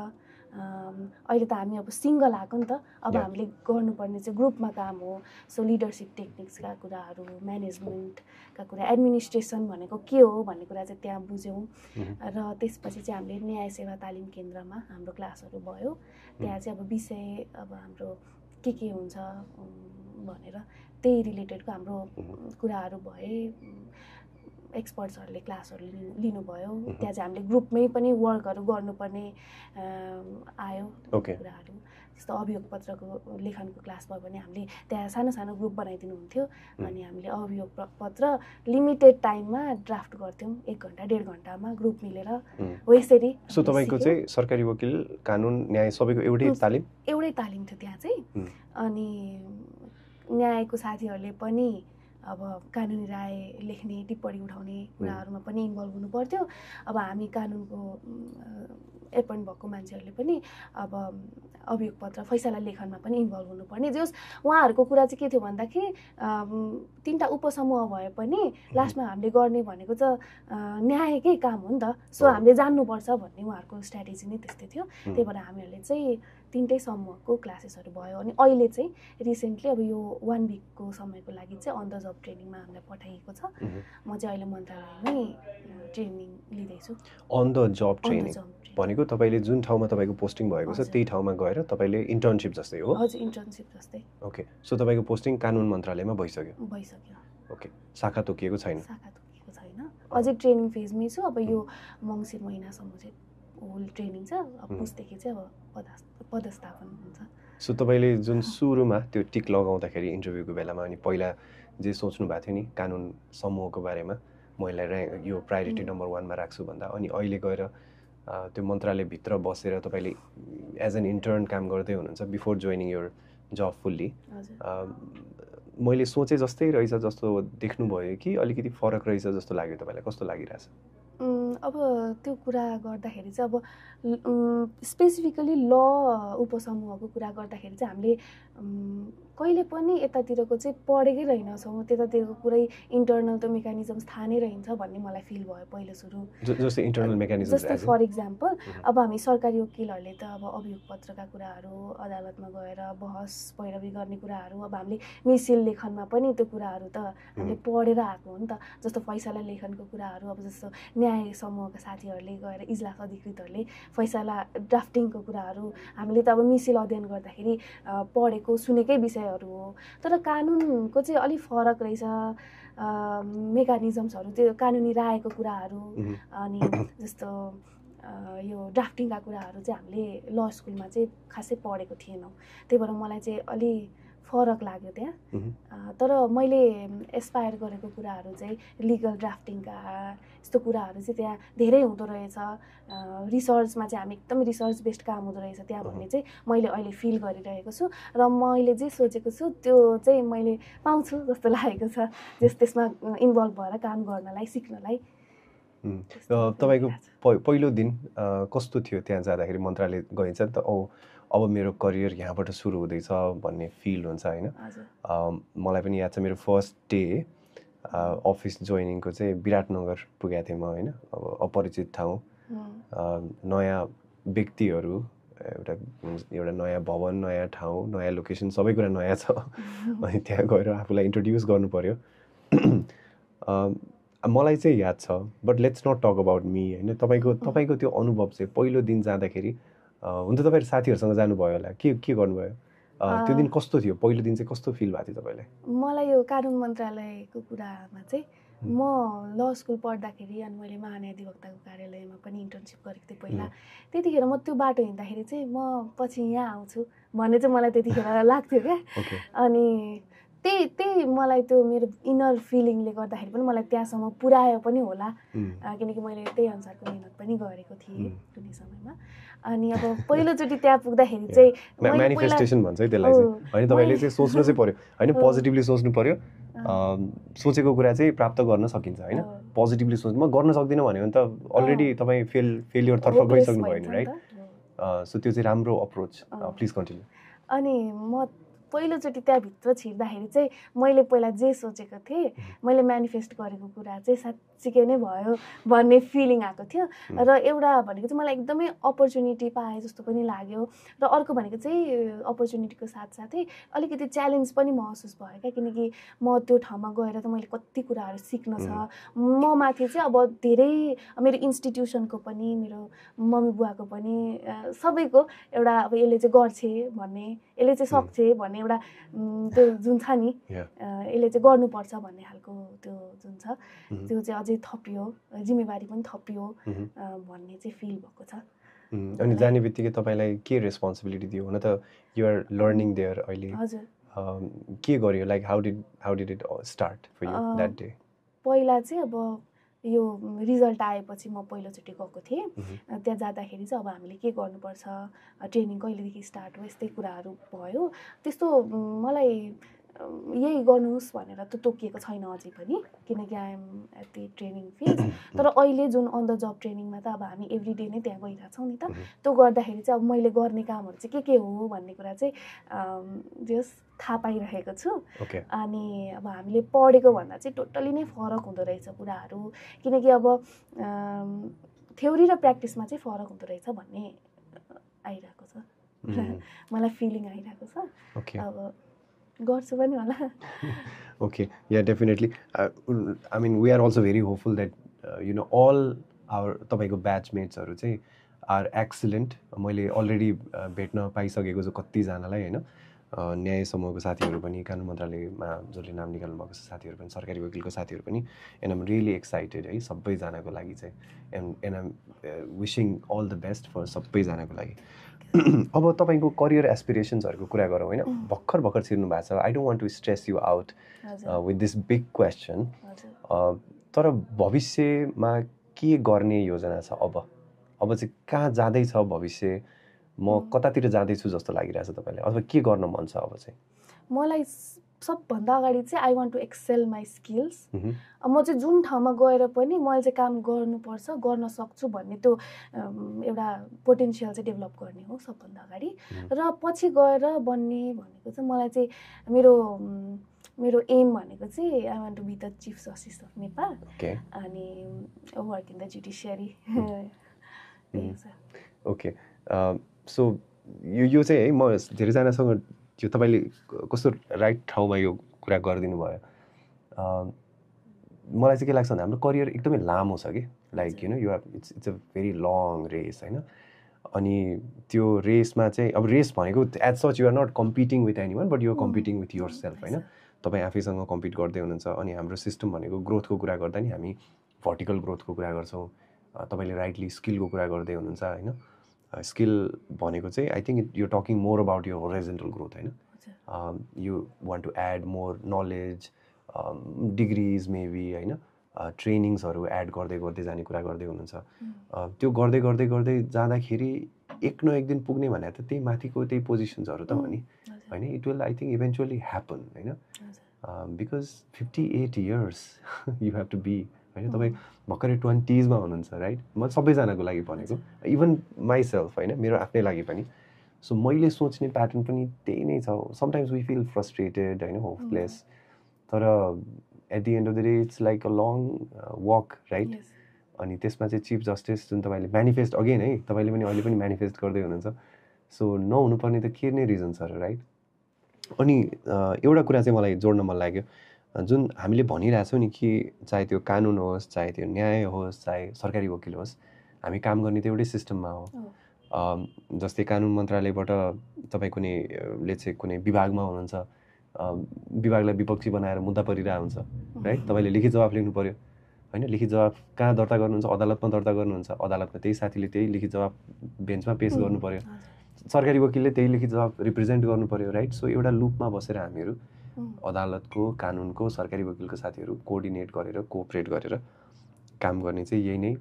अहिले त हामी अब सिङ्गल आएको नि त, अब हामीले गर्नुपर्ने चाहिँ ग्रुपमा काम हो। सो लिडरसिप टेक्निक्सका कुराहरू, म्यानेजमेन्टका कुरा, एडमिनिस्ट्रेसन भनेको के हो भन्ने कुरा चाहिँ त्यहाँ बुझ्यौँ। र त्यसपछि चाहिँ हामीले न्याय सेवा तालिम केन्द्रमा हाम्रो क्लासहरू भयो। त्यहाँ चाहिँ अब विषय अब हाम्रो के हुन्छ भनेर त्यही रिलेटेडको हाम्रो कुराहरू भए। एक्सपर्ट्सहरूले क्लासहरू लिनुभयो। त्यहाँ चाहिँ हामीले ग्रुपमै पनि वर्कहरू गर्नुपर्ने आयो कुराहरू। जस्तो अभियोग पत्रको लेखनको क्लास भयो भने हामीले त्यहाँ सानो सानो ग्रुप बनाइदिनु हुन्थ्यो। अनि हामीले अभियोग पत्र लिमिटेड टाइममा ड्राफ्ट गर्थ्यौँ, 1 घन्टा 1.5 घन्टामा ग्रुप मिलेर हो यसरी। सो तपाईँको चाहिँ सरकारी वकिल, कानुन, न्याय सबैको एउटै तालिम? एउटै तालिम थियो त्यहाँ चाहिँ। अनि न्यायको साथीहरूले पनि अब कानुनी राय लेख्ने, टिप्पणी उठाउने कुराहरूमा पनि इन्भल्भ हुनु पर्थ्यो। अब हामी कानुनको एपोइन्ट भएको मान्छेहरूले पनि अब अभियोग पत्र फैसला लेखनमा पनि इन्भल्भ हुनुपर्ने। जस उहाँहरूको कुरा चाहिँ के थियो भन्दाखेरि 3टा उपसमूह भए पनि लास्टमा हामीले गर्ने भनेको चाहिँ न्यायकै काम हो नि त। सो हामीले जान्नुपर्छ भन्ने उहाँहरूको स्ट्राटेजी नै त्यस्तै थियो। त्यही भएर हामीहरूले चाहिँ 3टै समूहको क्लासेसहरू भयो। अनि अहिले चाहिँ रिसेन्टली अब यो 1 विकको समयको लागि चाहिँ अन द जब ट्रेनिङमा हामीलाई पठाइएको छ। म चाहिँ अहिले मन्त्रालयमै ट्रेनिङ लिँदैछु। अन द जब ट्रेनिङ भनेको तपाईँले जुन ठाउँमा तपाईँको पोस्टिङ भएको छ त्यही ठाउँमा गएर तपाईँले इन्टर्नसिप जस्तै हो? हजुर, इन्टर्नसिप जस्तै। ओके, सो तपाईँको पोस्टिङ कानुन मन्त्रालयमा भइसक्यो? भइसक्यो। ओके, शाखा तोकिएको छैन? शाखा तोकिएको छैन, अझै ट्रेनिङ फेजमै छु। अब यो मङ्सिर महिनासम्म चाहिँ होल ट्रेनिङ छ। अब पुसदेखि चाहिँ अब पदस्थापन हुन्छ। सो तपाईँले जुन सुरुमा त्यो टिक लगाउँदाखेरि इन्टरभ्यूको बेलामा अनि पहिला जे सोच्नु भएको थियो नि कानुन समूहको बारेमा, म यसलाई यो प्रायोरिटी नम्बर 1मा राख्छु भन्दा, अनि अहिले गएर त्यो मन्त्रालयभित्र बसेर तपाईँले एज एन इन्टर्न काम गर्दै हुनुहुन्छ before joining your job fully, मैले सोचे जस्तै रहेछ जस्तो देख्नुभयो कि अलिकति फरक रहेछ जस्तो लाग्यो तपाईँलाई? कस्तो लागिरहेछ? अब त्यो कुरा गर्दाखेरि चाहिँ अब स्पेसिफिकली ल उपसमूहको कुरा गर्दाखेरि चाहिँ हामीले कहिले पनि यतातिरको चाहिँ पढेकै रहेनछौँ, त्यतातिरको पुरै इन्टरनल त्यो मेकानिजम्स थाहा नै रहन्छ भन्ने मलाई फिल भयो पहिलो सुरु। जस्तै इन्टरनल मेकानिजम जस्तै फर इक्जाम्पल अब हामी सरकारी वकिलहरूले त अब अभियोग पत्रका कुराहरू, अदालतमा गएर बहस पैरवी गर्ने कुराहरू, अब हामीले मिसिल लेखनमा पनि त्यो कुराहरू त हामीले पढेर आएको हो नि त। जस्तो फैसला लेखनको कुराहरू, अब जस्तो न्याय समूहका साथीहरूले गएर इजलास अधिकृतहरूले फैसला ड्राफ्टिङको कुराहरू हामीले त अब मिसिल अध्ययन गर्दाखेरि पढेको सुनेकै विषयहरू हो। तर कानुनको चाहिँ अलिक फरक रहेछ, मेकानिजम्सहरू, त्यो कानुनी रायको कुराहरू, अनि जस्तो यो ड्राफ्टिङका कुराहरू चाहिँ हामीले ल स्कुलमा चाहिँ खासै पढेको थिएनौँ। त्यही भएर मलाई चाहिँ अलि फरक लाग्यो त्यहाँ। तर मैले एस्पायर गरेको कुराहरू चाहिँ लिगल ड्राफ्टिङका यस्तो कुराहरू चाहिँ त्यहाँ धेरै हुँदो रहेछ। रिसर्चमा चाहिँ हामी एकदम रिसर्च बेस्ड काम हुँदो रहेछ त्यहाँ भन्ने चाहिँ मैले अहिले फिल गरिरहेको छु, र मैले जे सोचेको छु त्यो चाहिँ मैले पाउँछु जस्तो लागेको छ, त्यसमा इन्भल्भ भएर काम गर्नलाई, सिक्नलाई। तपाईँको पहिलो दिन कस्तो थियो त्यहाँ जाँदाखेरि? मन्त्रालय गइन्छ नि त, अब मेरो करियर यहाँबाट सुरु हुँदैछ भन्ने फिल हुन्छ होइन? मलाई पनि याद छ मेरो फर्स्ट डे अफिस जोइनिङको चाहिँ विराटनगर पुगेको थिएँ म होइन। अब अपरिचित ठाउँ, नयाँ व्यक्तिहरू, एउटा नयाँ भवन, नयाँ ठाउँ, नयाँ लोकेसन, सबै कुरा नयाँ छ। अनि त्यहाँ गएर आफूलाई इन्ट्रोड्युस गर्नु पऱ्यो। मलाई चाहिँ याद छ, but let's not talk about me होइन। तपाईँको त्यो अनुभव चाहिँ पहिलो दिन जाँदाखेरि, हुन त तपाईँहरू साथीहरूसँग जानुभयो होला, के गर्नुभयो त्यो दिन? कस्तो थियो पहिलो दिन चाहिँ? कस्तो फिल भएको थियो तपाईँलाई? मलाई यो कानुन मन्त्रालयको कुरामा चाहिँ म ल स्कुल पढ्दाखेरि अनि मैले महान्यायाधिवक्ताको कार्यालयमा पनि इन्टर्नसिप गरेको थिएँ पहिला। त्यतिखेर म त्यो बाटो हिँड्दाखेरि चाहिँ म पछि यहाँ आउँछु भन्ने चाहिँ मलाई त्यतिखेर लाग्थ्यो क्या। अनि त्यही मलाई त्यो मेरो इनर फिलिङले गर्दाखेरि पनि मलाई त्यहाँसम्म पुर्यायो पनि होला, किनकि मैले त्यही अनुसारको मिहिनेत पनि गरेको थिएँ कुनै समयमा। अनि अब पहिलोचोटि त्यहाँ पुग्दाखेरि चाहिँ म्यानिफेस्टेसन भन्छ है त्यसलाई चाहिँ होइन। तपाईँले चाहिँ सोच्नु चाहिँ पर्यो होइन, पोजिटिभली सोच्नु पर्यो। सोचेको कुरा चाहिँ प्राप्त गर्न सकिन्छ होइन। पोजिटिभली सोच्नु, म गर्न सक्दिनँ भन्यो भने त अलरेडी तपाईँ फेलियरतर्फ गइसक्नु भयो नि, राइट? सो त्यो चाहिँ राम्रो अप्रोच। Please continue. अनि म पहिलोचोटि त्यहाँभित्र छिर्दाखेरि चाहिँ मैले पहिला जे सोचेको थिएँ, मैले म्यानिफेस्ट गरेको कुरा चाहिँ साँच्चीकै नै भयो भन्ने फिलिङ आएको थियो। र एउटा भनेको चाहिँ मलाई एकदमै अपर्च्युनिटी पाएँ जस्तो पनि लाग्यो, र अर्को भनेको चाहिँ अपर्च्युनिटीको साथसाथै अलिकति च्यालेन्ज पनि महसुस भयो क्या, किनकि म त्यो ठाउँमा गएर त मैले कति कुराहरू सिक्न छ। म माथि चाहिँ अब धेरै मेरो इन्स्टिट्युसनको पनि, मेरो मम्मी बुवाको पनि, सबैको एउटा अब यसले चाहिँ गर्छ भन्ने, यसले चाहिँ सक्छ भन्ने एउटा त्यो जुन छ नि, यसले चाहिँ गर्नुपर्छ भन्ने खालको त्यो जुन छ, त्यो चाहिँ अझै थपियो, जिम्मेवारी पनि थपियो भन्ने चाहिँ फिल भएको छ। अनि जाने बित्तिकै तपाईँलाई के रेस्पोन्सिबिलिटी दियो? हुन त युआर लर्निङ देयर अहिले। हजुर। के गर्यो? Like how did it start for you that day? पहिला चाहिँ अब यो रिजल्ट आएपछि म पहिलोचोटि गएको थिएँ। त्यहाँ जाँदाखेरि चाहिँ अब हामीले के गर्नुपर्छ, ट्रेनिङ कहिलेदेखि स्टार्ट हो, यस्तै कुराहरू भयो। त्यस्तो मलाई यही गर्नुहोस् भनेर त तोकिएको छैन अझै पनि, किनकि I'm at the training phase. तर अहिले जुन अन द जब ट्रेनिङमा त अब हामी एभ्री डे नै त्यहाँ गइरहेछौँ नि त। त्यो गर्दाखेरि चाहिँ अब मैले गर्ने कामहरू चाहिँ के हो भन्ने कुरा चाहिँ जस थाहा पाइरहेको छु। अनि अब हामीले पढेको भन्दा चाहिँ टोटली नै फरक हुँदो रहेछ कुराहरू, किनकि अब थ्योरी र प्र्याक्टिसमा चाहिँ फरक हुँदो रहेछ भन्ने आइरहेको छ, मलाई फिलिङ आइरहेको छ। अब गर्छु पनि होला। Okay, yeah definitely. I mean we are also very hopeful that you know all our तपाईँको ब्याचमेट्सहरू चाहिँ आर एक्सिलेन्ट। मैले अलरेडी भेट्न पाइसकेको छु कतिजनालाई होइन, न्याय समूहको साथीहरू पनि, कानुन मन्त्रालयमा जसले नाम निकाल्नु भएको छ साथीहरू पनि, सरकारी वकिलको साथीहरू पनि। एन्ड आइम रियली एक्साइटेड है सबैजनाको लागि चाहिँ। And I'm wishing all the best for सबैजनाको लागि। अब तपाईँको करियर एस्पिरेसन्सहरूको कुरा गरौँ होइन। भर्खर छिर्नु भएको छ। I don't want to stress you out with this big question, तर भविष्यमा के गर्ने योजना छ? अब चाहिँ कहाँ जाँदैछ भविष्य? म कतातिर जाँदैछु जस्तो लागिरहेछ तपाईँलाई, अथवा के गर्न मन छ अब चाहिँ? मलाई सबभन्दा अगाडि चाहिँ I want to excel my skills. म चाहिँ जुन ठाउँमा गएर पनि मैले चाहिँ काम गर्नुपर्छ, गर्न सक्छु भन्ने त्यो एउटा पोटेन्सियल चाहिँ डेभलप गर्ने हो सबभन्दा अगाडि। र पछि गएर बन्ने भनेको चाहिँ मलाई चाहिँ मेरो एम भनेको चाहिँ I want to be the chief justice of Nepal अनि work in the judiciary. Okay, so यो चाहिँ है म धेरैजनासँग त्यो तपाईँले कस्तो राइट ठाउँमा यो कुरा गरिदिनु भयो। मलाई चाहिँ के लाग्छ भने हाम्रो करियर एकदमै लामो छ कि like you have it's a very long race होइन। अनि त्यो रेसमा चाहिँ अब रेस भनेको as such you are not competing with anyone but you are competing with yourself होइन। तपाईँ आफैसँग कम्पिट गर्दै हुनुहुन्छ। अनि हाम्रो सिस्टम भनेको ग्रोथको कुरा गर्दा नि हामी भर्टिकल ग्रोथको कुरा गर्छौँ। तपाईँले राइटली स्किलको कुरा गर्दै हुनुहुन्छ होइन। स्किल भनेको चाहिँ I think you talking more about यो होराइजन्टल ग्रोथ होइन। You want to add more knowledge degrees maybe होइन, ट्रेनिङ्सहरू एड गर्दै गर्दै जाने कुरा गर्दै हुनुहुन्छ। त्यो गर्दै गर्दै गर्दै जाँदाखेरि एक न एक दिन पुग्ने भने त त्यही माथिको त्यही पोजिसन्सहरू त हो नि होइन। It will I think eventually happen होइन। Because 58 years you have to be होइन। तपाईँ भर्खरै 20s मा हुनुहुन्छ राइट। म सबैजनाको लागि भनेको, इभन माइसेल्फ होइन, मेरो आफ्नै लागि पनि। सो मैले सोच्ने प्याटर्न पनि त्यही नै छ। समटाइम्स वी फिल फ्रस्ट्रेटेड होइन, होपलेस, तर at the end of the day it's like a long walk right. अनि त्यसमा चाहिँ चिफ जस्टिस जुन तपाईँले म्यानिफेस्ट अगेन है तपाईँले पनि अहिले पनि म्यानिफेस्ट गर्दै हुनुहुन्छ। सो नहुनुपर्ने त के नै रिजन छ र राइट। अनि एउटा कुरा चाहिँ मलाई जोड्न मन लाग्यो, जुन हामीले भनिरहेछौँ नि कि चाहे त्यो कानुन होस्, चाहे त्यो न्याय होस्, चाहे सरकारी वकिल होस्, हामी काम गर्ने त एउटै सिस्टममा हो। जस्तै कानुन मन्त्रालयबाट तपाईँ कुनै लेट्स से कुनै विभागमा हुनुहुन्छ, विभागलाई विपक्षी बनाएर मुद्दा परिरहेको हुन्छ राइट। तपाईँले लिखित जवाफ लेख्नु पऱ्यो होइन। लिखित जवाफ कहाँ दर्ता गर्नुहुन्छ? अदालतमा दर्ता गर्नुहुन्छ। अदालतमा त्यही साथीले त्यही लिखित जवाफ बेन्चमा पेस गर्नु पऱ्यो। सरकारी वकिलले त्यही लिखित जवाफ रिप्रेजेन्ट गर्नु पऱ्यो राइट। सो एउटा लुपमा बसेर हामीहरू अदालतको, कानुनको, सरकारी वकिलको साथीहरू कोअर्डिनेट गरेर कोअपरेट गरेर काम गर्ने चाहिँ यही नै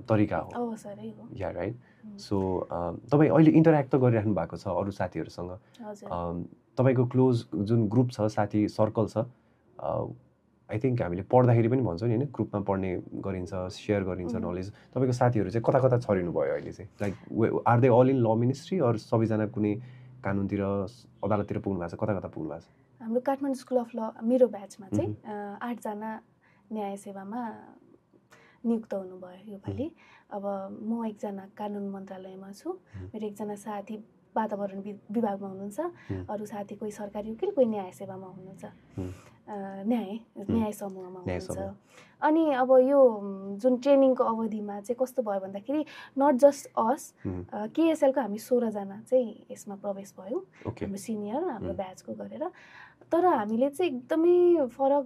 तरिका हो या राइट। सो तपाईँ अहिले इन्टरेक्ट त गरिराख्नु भएको छ अरू साथीहरूसँग। तपाईँको क्लोज जुन ग्रुप छ, साथी सर्कल छ, आई थिङ्क हामीले पढ्दाखेरि पनि भन्छौँ नि होइन, ग्रुपमा पढ्ने गरिन्छ, सेयर गरिन्छ नलेज। तपाईँको साथीहरू चाहिँ कता कता छरिनु भयो अहिले चाहिँ? Like are they all in law ministry अरू सबैजना कुनै कानुनतिर अदालततिर पुग्नु भएको छ? कता कता पुग्नु भएको छ? हाम्रो काठमाडौँ स्कुल अफ ल मेरो ब्याचमा चाहिँ 8 जना न्याय सेवामा नियुक्त हुनुभयो योपालि। अब म एकजना कानुन मन्त्रालयमा छु, मेरो एकजना साथी वातावरण विभागमा हुनुहुन्छ, अरू साथी कोही सरकारी वकिल, कोही न्याय सेवामा हुनुहुन्छ, न्याय समूहमा हुनुहुन्छ। अनि अब यो जुन ट्रेनिङको अवधिमा चाहिँ कस्तो भयो भन्दाखेरि नट जस्ट अस, केएसएलको हामी 16 जना चाहिँ यसमा प्रवेश भयो, हाम्रो सिनियर हाम्रो ब्याचको गरेर। तर हामीले चाहिँ एकदमै फरक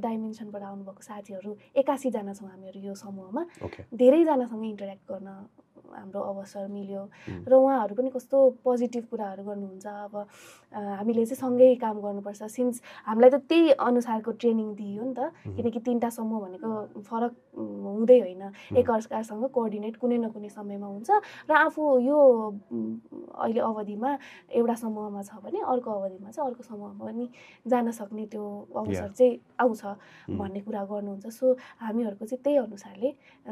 डाइमेन्सनबाट आउनुभएको साथीहरू 81 जना छौँ हामीहरू यो समूहमा। धेरैजनासँग इन्टरेक्ट गर्न हाम्रो अवसर मिल्यो र उहाँहरू पनि कस्तो पोजिटिभ कुराहरू गर्नुहुन्छ। अब हामीले चाहिँ सँगै काम गर्नुपर्छ, सिन्स हामीलाई त त्यही अनुसारको ट्रेनिङ दियो नि त, किनकि 3टा समूह भनेको फरक हुँदै होइन, एकअर्कासँग कोअर्डिनेट कुनै न कुनै समयमा हुन्छ। र आफू यो अहिले अवधिमा एउटा समूहमा छ भने अर्को अवधिमा चाहिँ अर्को समूहमा पनि जान सक्ने त्यो अवसर चाहिँ आउँछ भन्ने कुरा गर्नुहुन्छ। सो हामीहरूको चाहिँ त्यही अनुसारले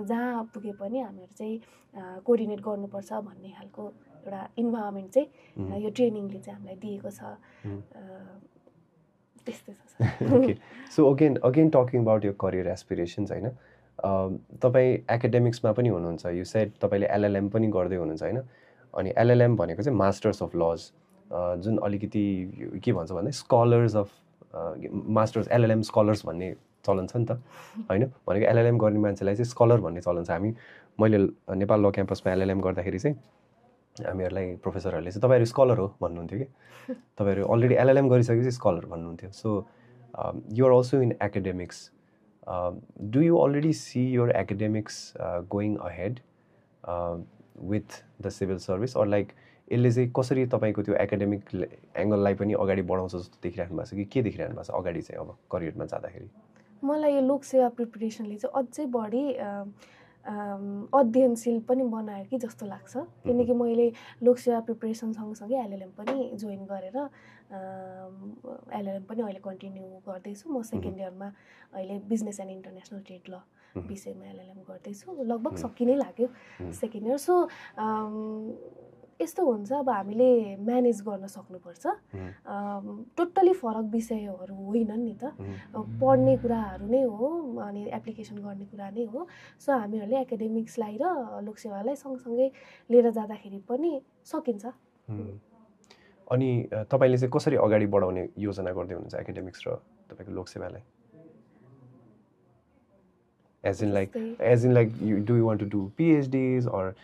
जहाँ पुगे पनि हामीहरू चाहिँ कोअर्डिनेट गर्नुपर्छ भन्ने खालको एउटा इन्भाइरोमेन्ट चाहिँ यो ट्रेनिङले चाहिँ हामीलाई दिएको छ। त्यस्तै छ। सो अगेन टकिङ अबाउट यो करियर एस्पिरेसन्स होइन, तपाईँ एकाडेमिक्समा पनि हुनुहुन्छ, यो सेट तपाईँले एलएलएम पनि गर्दै हुनुहुन्छ होइन। अनि एलएलएम भनेको चाहिँ मास्टर्स अफ लज, जुन अलिकति के भन्छ भन्दा scholars of masters, LLM scholars भन्ने चलन छ नि त होइन। भनेको एलएलएम गर्ने मान्छेलाई चाहिँ स्कलर भन्ने चलन छ। मैले नेपाल ल क्याम्पसमा एलएलएम गर्दाखेरि चाहिँ हामीहरूलाई प्रोफेसरहरूले चाहिँ तपाईँहरू स्कलर हो भन्नुहुन्थ्यो कि, तपाईँहरू अलरेडी एलएलएम गरिसकेपछि स्कलर भन्नुहुन्थ्यो। So you are also in academics, do you already see your academics going ahead with the civil service, or like यसले चाहिँ कसरी तपाईँको त्यो एकाडेमिक एङ्गललाई पनि अगाडि बढाउँछ जस्तो देखिराख्नु भएको छ कि के देखिरहनु भएको छ अगाडि चाहिँ अब करियरमा जाँदाखेरि? मलाई यो लोकसेवा प्रिपरेसनले चाहिँ अझै बढी अध्ययनशील पनि बनायो कि जस्तो लाग्छ किनकि मैले लोकसेवा प्रिपरेसन सँगसँगै एलएलएम पनि जोइन गरेर एलएलएम पनि अहिले कन्टिन्यू गर्दैछु म सेकेन्ड इयरमा अहिले बिजनेस एन्ड इन्टरनेसनल ट्रेड ल विषयमा एलएलएम गर्दैछु लगभग सकिनै लाग्यो सेकेन्ड इयर सो यस्तो हुन्छ अब हामीले म्यानेज गर्न सक्नुपर्छ टोटली फरक विषयहरू होइनन् नि त पढ्ने कुराहरू नै हो अनि एप्लिकेसन गर्ने कुरा नै हो सो हामीहरूले एकाडेमिक्सलाई र लोकसेवालाई सँगसँगै लिएर जाँदाखेरि पनि सकिन्छ अनि तपाईले चाहिँ कसरी अगाडि बढाउने योजना गर्दै हुनुहुन्छ एकाडेमिक्स र तपाईको लोकसेवालाई as in like do you want to do PhDs or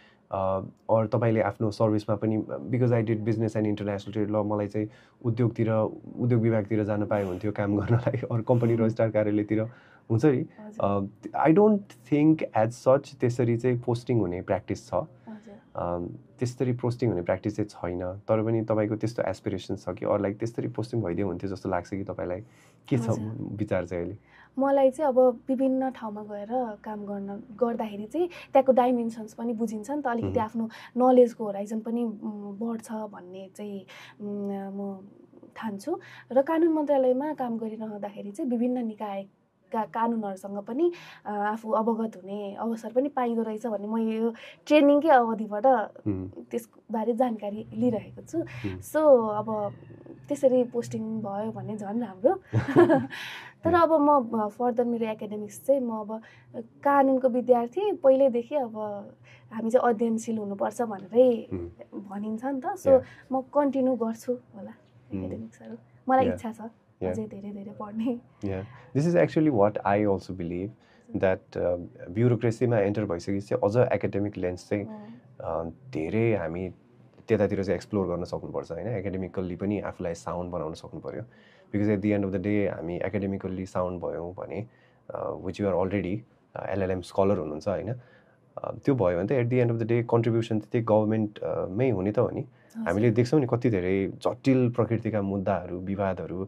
तपाईले आफ्नो सर्भिसमा पनि because I did business and international trade ल मलाई चाहिँ उद्योग विभागतिर जान पाए हुन्थ्यो काम गर्नलाई अर कम्पनी रजिस्ट्रार कार्यालयतिर हुन्छ नि I don't think as such त्यसरी चाहिँ पोस्टिङ हुने प्र्याक्टिस छ त्यसरी पोस्टिङ हुने प्र्याक्टिस चाहिँ छैन तर पनि तपाईको त्यस्तो एस्पिरेसन छ कि अर लाइक त्यसरी पोस्टिङ भइदियो हुन्थ्यो जस्तो लाग्छ कि तपाईलाई के छ विचार चाहिँ अहिले मलाई चाहिँ अब विभिन्न ठाउँमा गएर काम गर्दाखेरि चाहिँ त्यहाँको डाइमेन्सन्स पनि बुझिन्छ नि त अलिकति आफ्नो नलेजको होराइजन पनि बढ्छ भन्ने चाहिँ म ठान्छु र कानुन मन्त्रालयमा काम गरिरहँदाखेरि चाहिँ विभिन्न निकायका कानुनहरूसँग पनि आफू अवगत हुने अवसर पनि पाइँदो रहेछ भन्ने म यो ट्रेनिङकै अवधिबाट त्यसबारे जानकारी लिइरहेको छु सो अब त्यसरी पोस्टिङ भयो भने झन् राम्रो तर अब म फर्दर मेरो एकाडेमिक्स चाहिँ म अब कानुनको विद्यार्थी पहिल्यैदेखि अब हामी चाहिँ अध्ययनशील हुनुपर्छ भनेरै भनिन्छ नि त सो म कन्टिन्यू गर्छु होला एकाडेमिक्सहरू मलाई इच्छा छ अझै धेरै पढ्ने this is actually what I also believe that ब्युरोक्रेसीमा एन्टर भइसकेपछि चाहिँ अझ एकाडेमिक लेन्स चाहिँ धेरै हामी त्यतातिर चाहिँ एक्सप्लोर गर्न सक्नुपर्छ हैन एकाडेमिकल्ली पनि आफूलाई साउन्ड बनाउन सक्नु पर्यो because at the end of the day हामी एकाडेमिकल्ली साउन्ड भयौँ भने which you are already LLM scholar हुनुहुन्छ हैन त्यो भयो भने त at the end of the day contribution त्यही गभर्मेन्टमै हुने त हो नि हामीले देख्छौँ नि कति धेरै जटिल प्रकृतिका मुद्दाहरू विवादहरू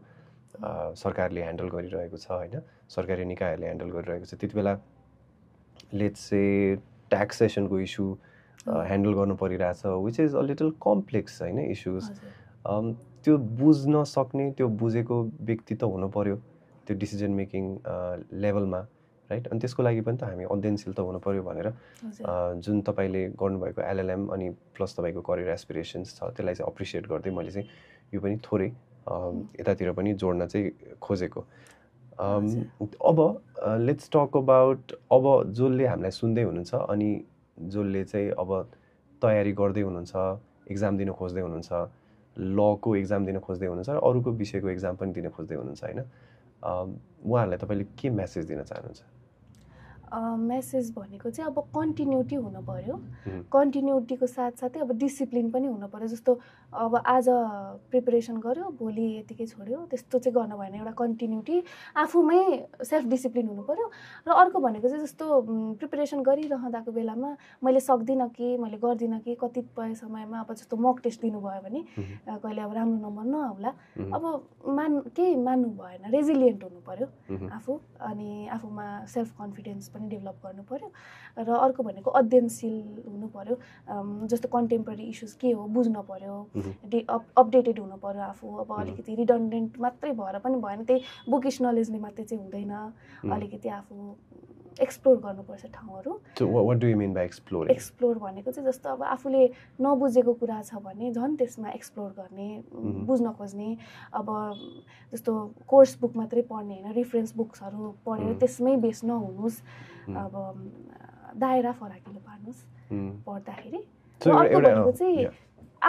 सरकारले ह्यान्डल गरिरहेको छ हैन सरकारी निकायहरूले ह्यान्डल गरिरहेको छ त्यति बेला लेट्स से ट्याक्सेसनको इस्यु ह्यान्डल गर्नु परिरहेछ which is a little complex हैन इस्युज त्यो बुझ्न सक्ने त्यो बुझेको व्यक्ति त हुनु पर्यो त्यो डिसिजन मेकिङ लेभलमा राइट अनि त्यसको लागि पनि त हामी अध्ययनशील त हुनु पर्यो भनेर जुन तपाईले गर्नुभएको एलएलएम अनि प्लस तपाईको करियर एस्पिरेसन्स छ त्यसलाई चाहिँ अप्रिसिएट गर्दै मैले चाहिँ यो पनि थोरै यतातिर पनि जोड्न चाहिँ खोजेको अब लेट्स टक अबाउट अब जसले हामीलाई सुन्दै हुनुहुन्छ अनि जसले चाहिँ अब तयारी गर्दै हुनुहुन्छ एक्जाम दिन खोज्दै हुनुहुन्छ लको एक्जाम दिन खोज्दै हुनुहुन्छ र अरूको विषयको एक्जाम पनि दिन खोज्दै हुनुहुन्छ हैन उहाँहरूलाई तपाईले के मेसेज दिन चाहनुहुन्छ मेसेज भनेको चाहिँ अब कन्टिन्युटी हुनु पर्यो कन्टिन्युटीको साथसाथै अब डिसिप्लिन पनि हुनु पर्यो जस्तो अब आज प्रिपरेसन गर्यो भोलि यतिकै छोड्यो त्यस्तो चाहिँ गर्न भएन एउटा कन्टिन्युटी आफूमै सेल्फ डिसिप्लिन हुनु पर्यो र अर्को भनेको चाहिँ जस्तो प्रिपरेसन गरिरहँदाको बेलामा मैले सक्दिनँ कि मैले गर्दिनँ कि कतिपय समयमा अब जस्तो मक टेस्ट दिनुभयो भने कहिले अब राम्रो नम्बर नआउला अब केही मान्नु भएन रेजिलियन्ट हुनु पर्यो आफू अनि आफूमा सेल्फ कन्फिडेन्स पनि डेभलप गर्नु पर्यो र अर्को भनेको अध्ययनशील हुनु पर्यो जस्तो कन्टेम्पोरेरी इस्युज के हो बुझ्न पर्यो अपडेटेड हुनु पर्यो आफू अब अलिकति रिडन्डेन्ट मात्रै भएर पनि भएन त्यही बुकिश नलेजले मात्रै चाहिँ हुँदैन अलिकति आफू एक्सप्लोर गर्नुपर्छ ठाउँहरू what do you mean by explore भनेको चाहिँ जस्तो अब आफूले नबुझेको कुरा छ भने झन् त्यसमा एक्सप्लोर गर्ने बुझ्न खोज्ने अब जस्तो कोर्स बुक मात्रै पढ्ने हैन रेफरेन्स बुक्सहरू पढेर त्यसमै बेस नहुनुस् अब दायरा फराकिलो पार्नुस् पढ्दाखेरि अर्को भनेको चाहिँ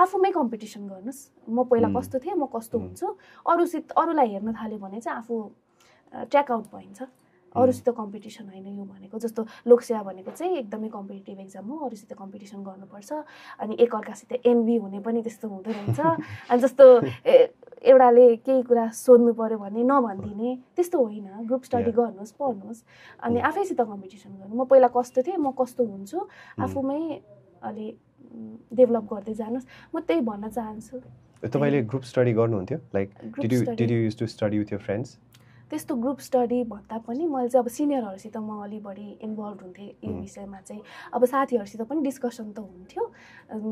आफूमै कम्पिटिसन गर्नुस् म पहिला कस्तो थिएँ म कस्तो हुन्छु अरूलाई हेर्न थाल्यो भने चाहिँ आफू ट्र्याक आउट भइन्छ अरूसित कम्पिटिसन होइन यो भनेको जस्तो लोकसेवा भनेको चाहिँ एकदमै कम्पिटिटिभ एक्जाम हो अरूसित कम्पिटिसन गर्नुपर्छ अनि एकअर्कासित एनभी हुने पनि त्यस्तो हुँदो रहेछ अनि जस्तो एउटाले केही कुरा सोध्नु पर्यो भने नभनिदिने त्यस्तो होइन ग्रुप स्टडी गर्नुहोस् पढ्नुहोस् अनि आफैसित कम्पिटिसन गर्नु म पहिला कस्तो थिएँ म कस्तो हुन्छु आफूमै अलि डेभलप गर्दै जानुहोस् म त्यही भन्न चाहन्छु तपाईले ग्रुप स्टडी गर्नुहुन्थ्यो like did you use to study with your friends त्यस्तो ग्रुप स्टडी भन्दा पनि मैले चाहिँ अब सिनियरहरूसित म अलि बढी इन्भल्भ हुन्थेँ यो विषयमा चाहिँ। अब साथीहरूसित पनि डिस्कसन त हुन्थ्यो,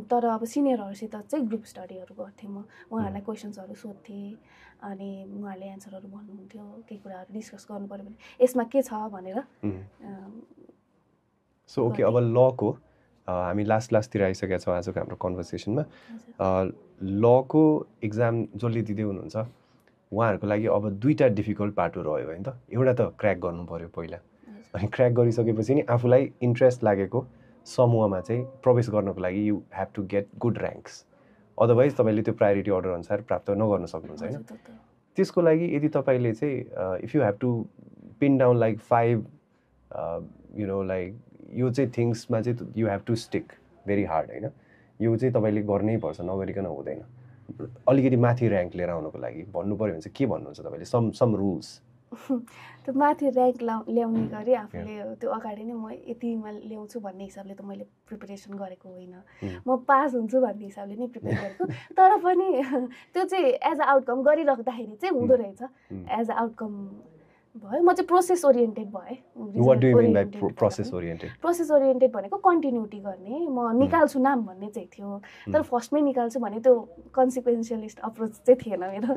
तर अब सिनियरहरूसित चाहिँ ग्रुप स्टडीहरू गर्थेँ म। उहाँहरूलाई क्वेसन्सहरू सोध्थेँ अनि उहाँहरूले एन्सरहरू भन्नुहुन्थ्यो, केही कुराहरू डिस्कस गर्नु पऱ्यो भने यसमा के छ भनेर। सो ओके, अब लको हामी लास्टतिर आइसकेका छौँ आजको हाम्रो कन्भर्सेसनमा। लको इक्जाम जसले दिँदै हुनुहुन्छ उहाँहरूको लागि अब दुईवटा डिफिकल्ट पाटो रह्यो होइन त। एउटा त क्र्याक गर्नु पऱ्यो पहिला, अनि क्र्याक गरिसकेपछि नि आफूलाई इन्ट्रेस्ट लागेको समूहमा चाहिँ प्रवेश गर्नको लागि you have to get good ranks, otherwise तपाईँले त्यो प्रायोरिटी अर्डर अनुसार प्राप्त नगर्न सक्नुहुन्छ होइन। त्यसको लागि यदि तपाईँले चाहिँ if you have to pin down like 5 like यो चाहिँ थिङ्समा चाहिँ you have to stick very hard होइन। यो चाहिँ तपाईँले गर्नै पर्छ, नगरिकन हुँदैन। अलिकति माथि ऱ्याङ्क लिएर आउनुको लागि भन्नु पऱ्यो भने चाहिँ के भन्नुहुन्छ तपाईँले? Some rules. त्यो माथि ऱ्याङ्क ल्याउने गरी आफूले त्यो अगाडि नै म यतिमा ल्याउँछु भन्ने हिसाबले त मैले प्रिपेरेसन गरेको होइन, म पास हुन्छु भन्ने हिसाबले नै प्रिपेयर गरेको। तर पनि त्यो चाहिँ एज अ आउटकम गरिराख्दाखेरि चाहिँ हुँदो रहेछ, एज अ आउटकम भयो। म चाहिँ प्रोसेस ओरिएन्टेड भएँ। What do you mean by process oriented? Process oriented भनेको कन्टिन्युटी गर्ने, म निकाल्छु नाम भन्ने चाहिँ थियो। तर फर्स्टमै निकाल्छु भने त्यो कन्सिक्वेन्सियलिस्ट अप्रोच चाहिँ थिएन मेरो।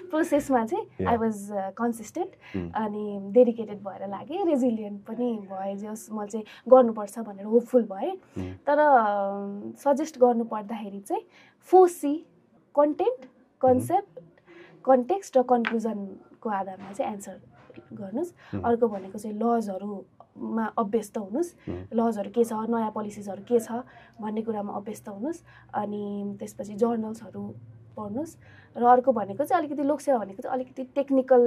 प्रोसेसमा चाहिँ आई वाज कन्सिस्टेन्ट अनि डेडिकेटेड भएर लागेँ, रेजिलियन्ट पनि भएँ। जस म चाहिँ गर्नुपर्छ भनेर होपफुल भएँ। तर सजेस्ट गर्नु पर्दाखेरि चाहिँ 4C कन्टेन्ट, कन्सेप्ट, कन्टेक्स्ट र कन्क्लुजनको आधारमा चाहिँ एन्सर गर्नुहोस्। अर्को भनेको चाहिँ लजहरूमा अभ्यस्त हुनुहोस्, लजहरू के छ, नयाँ पोलिसिजहरू के छ भन्ने कुरामा अभ्यस्त हुनुहोस्। अनि त्यसपछि जर्नल्सहरू पढ्नुहोस्। र अर्को भनेको चाहिँ अलिकति लोकसेवा भनेको चाहिँ अलिकति टेक्निकल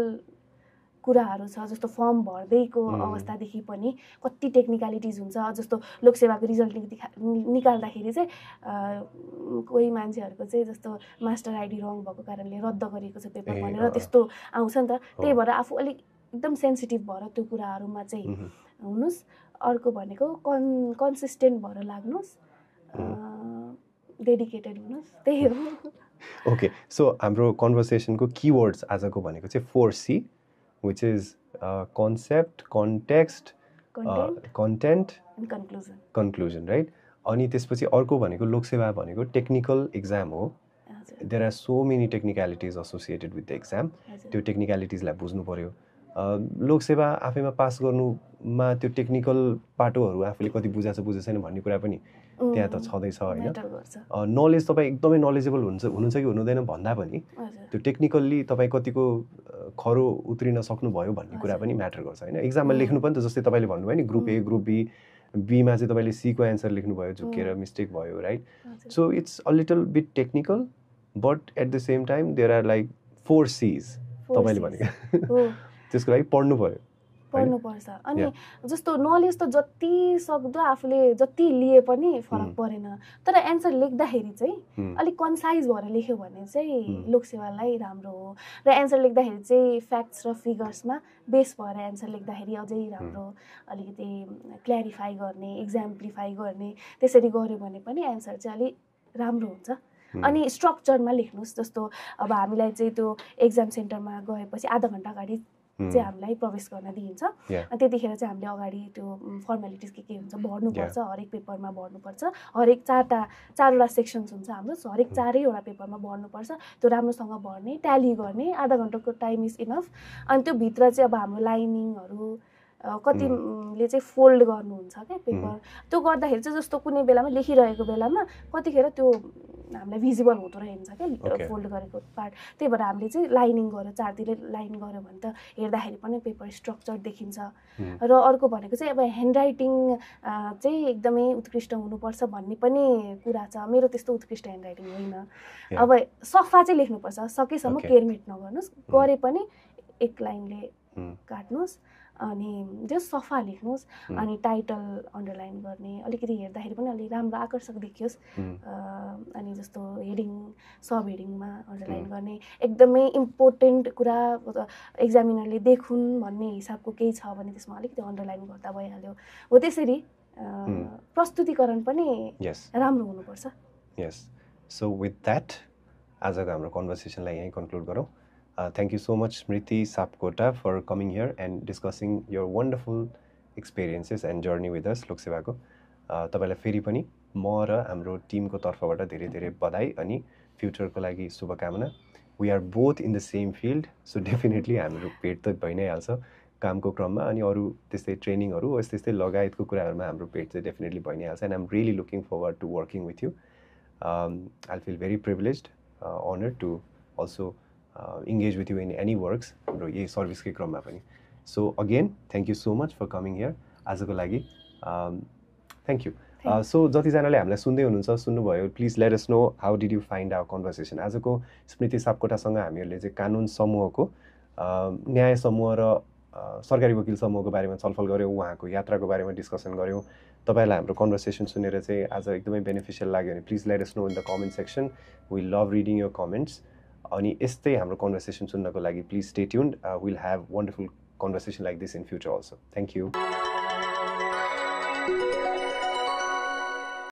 कुराहरू छ, जस्तो फर्म भर्दैको अवस्थादेखि पनि कति टेक्निकलिटिज हुन्छ। जस्तो लोकसेवाको रिजल्ट निकाल्दाखेरि चाहिँ कोही मान्छेहरूको चाहिँ जस्तो मास्टर आइडी रङ भएको कारणले रद्द गरिएको छ पेपर भनेर त्यस्तो आउँछ नि त। त्यही भएर आफू अलिक एकदम सेन्सिटिभ भएर त्यो कुराहरूमा चाहिँ हुनुहोस्। अर्को भनेको कन्सिस्टेन्ट भएर लाग्नुहोस्, डेडिकेटेड हुनुहोस्, त्यही हो। ओके, सो हाम्रो कन्भर्सेसनको किवर्ड्स आजको भनेको चाहिँ 4C, which is concept, context, content and conclusion, right? अनि त्यसपछि अर्को भनेको लोकसेवा भनेको टेक्निकल एक्जाम हो। There are so many technicalities associated with the exam. त्यो टेक्निकलिटिजलाई बुझ्नु पर्यो। लोकसेवा आफैमा पास गर्नुमा त्यो टेक्निकल पाटोहरू आफूले कति बुझाएको छैन भन्ने कुरा पनि त्यहाँ त छँदैछ होइन। नलेज तपाईँ एकदमै नलेजेबल हुनुहुन्छ कि हुनुहुँदैन भन्दा पनि त्यो टेक्निकल्ली तपाईँ कतिको खरो उत्रिन सक्नुभयो भन्ने कुरा पनि म्याटर गर्छ होइन। एक्जाममा लेख्नु पनि त जस्तै तपाईँले भन्नुभयो नि, ग्रुप ए ग्रुप बीमा चाहिँ तपाईँले सीको एन्सर लेख्नुभयो, झुकेर मिस्टेक भयो, right? So it's a little bit technical but at the same time there are like 4Cs तपाईँले भनेको। त्यसको लागि पढ्नुपर्छ। अनि जस्तो नलेज त जति सक्दो आफूले जति लिए पनि फरक परेन, तर एन्सर लेख्दाखेरि चाहिँ अलिक कन्साइज भएर लेख्यो भने चाहिँ लोकसेवालाई राम्रो हो। र एन्सर लेख्दाखेरि चाहिँ फ्याक्ट्स र फिगर्समा बेस भएर एन्सर लेख्दाखेरि अझै राम्रो, अलिकति क्ल्यारिफाई गर्ने, एक्जाम्प्लिफाई गर्ने, त्यसरी गऱ्यो भने पनि एन्सर चाहिँ अलिक राम्रो हुन्छ। अनि स्ट्रक्चरमा लेख्नुहोस्। जस्तो अब हामीलाई चाहिँ त्यो एक्जाम सेन्टरमा गएपछि आधा घन्टा अगाडि चाहिँ हामीलाई प्रवेश गर्न दिइन्छ। त्यतिखेर चाहिँ हामीले अगाडि त्यो फर्मालिटिज के हुन्छ भर्नुपर्छ, हरेक पेपरमा भर्नुपर्छ। हरेक चारवटा सेक्सन्स हुन्छ हाम्रो, हरेक 4वटा पेपरमा भर्नुपर्छ। त्यो राम्रोसँग भर्ने, ट्याली गर्ने, आधा घन्टाको टाइम इज इनफ। अनि त्यो भित्र चाहिँ अब हाम्रो लाइनिङहरू कतिले चाहिँ फोल्ड गर्नुहुन्छ क्या पेपर। त्यो गर्दाखेरि चाहिँ जस्तो कुनै बेलामा लेखिरहेको बेलामा कतिखेर त्यो हामीलाई भिजिबल हुँदो रहेछ क्या फोल्ड गरेको पार्ट। त्यही भएर हामीले चाहिँ लाइनिङ गर्यो, चारतिर लाइन गऱ्यो भने त हेर्दाखेरि पनि पेपर स्ट्रक्चर देखिन्छ। र अर्को भनेको चाहिँ अब ह्यान्ड राइटिङ चाहिँ एकदमै उत्कृष्ट हुनुपर्छ भन्ने पनि कुरा छ। मेरो त्यस्तो उत्कृष्ट ह्यान्ड राइटिङ होइन। अब सफा चाहिँ लेख्नुपर्छ, सकेसम्म केयरमेट नगर्नुहोस्, गरे पनि एक लाइनले काट्नुहोस् अनि जस्ट सफा लेख्नुहोस्। अनि टाइटल अन्डरलाइन गर्ने, अलिकति हेर्दाखेरि पनि अलिक राम्रो आकर्षक देखियोस्। अनि जस्तो हेडिङ, सब हेडिङमा अन्डरलाइन गर्ने, एकदमै इम्पोर्टेन्ट कुरा एक्जामिनरले देखुन् भन्ने हिसाबको केही छ भने त्यसमा अलिकति अन्डरलाइन गर्दा भइहाल्यो। हो त्यसरी प्रस्तुतिकरण पनि राम्रो हुनुपर्छ। यस, सो विथ द्याट आजको हाम्रो कन्भर्सेसनलाई यहीँ कन्क्लुड गरौँ। Thank you so much, Smriti Sapkota, for coming here and discussing your wonderful experiences and journey with us, लोकसेवाको। तपाईलाई फेरि पनि म र हाम्रो टिमको तर्फबाट धेरै धेरै बधाई अनि फ्युचरको लागि शुभकामना। We are both in the same field, so definitely हाम्रो भेट त भइ नै हाल्छ कामको क्रममा, अनि अरू त्यस्तै ट्रेनिङहरू यस्तै लगायतको कुराहरूमा हाम्रो भेट चाहिँ डेफिनेटली भइ नै हाल्छ। And I am really looking forward to working with you. I feel very privileged, honoured to also engage with you in any works हाम्रो यही सर्भिसकै क्रममा पनि। So again thank you so much for coming here आजको लागि। Thank you. So जतिजनाले हामीलाई सुन्दै हुनुहुन्छ, सुन्नुभयो, please let us know how did you find our conversation. आजको स्मृति सापकोटासँग हामीहरूले चाहिँ कानुन समूहको न्याय समूह र सरकारी वकिल समूहको बारेमा छलफल गऱ्यौँ, उहाँको यात्राको बारेमा डिस्कसन गऱ्यौँ। तपाईँलाई हाम्रो कन्भर्सेसन सुनेर चाहिँ आज एकदमै बेनिफिसियल लाग्यो भने please let us know in the comment section. We love reading your comments. अनि यस्तै हाम्रो कन्भर्सेसन सुन्नको लागि please stay tuned. Will have wonderful conversation like this in future also. Thank you.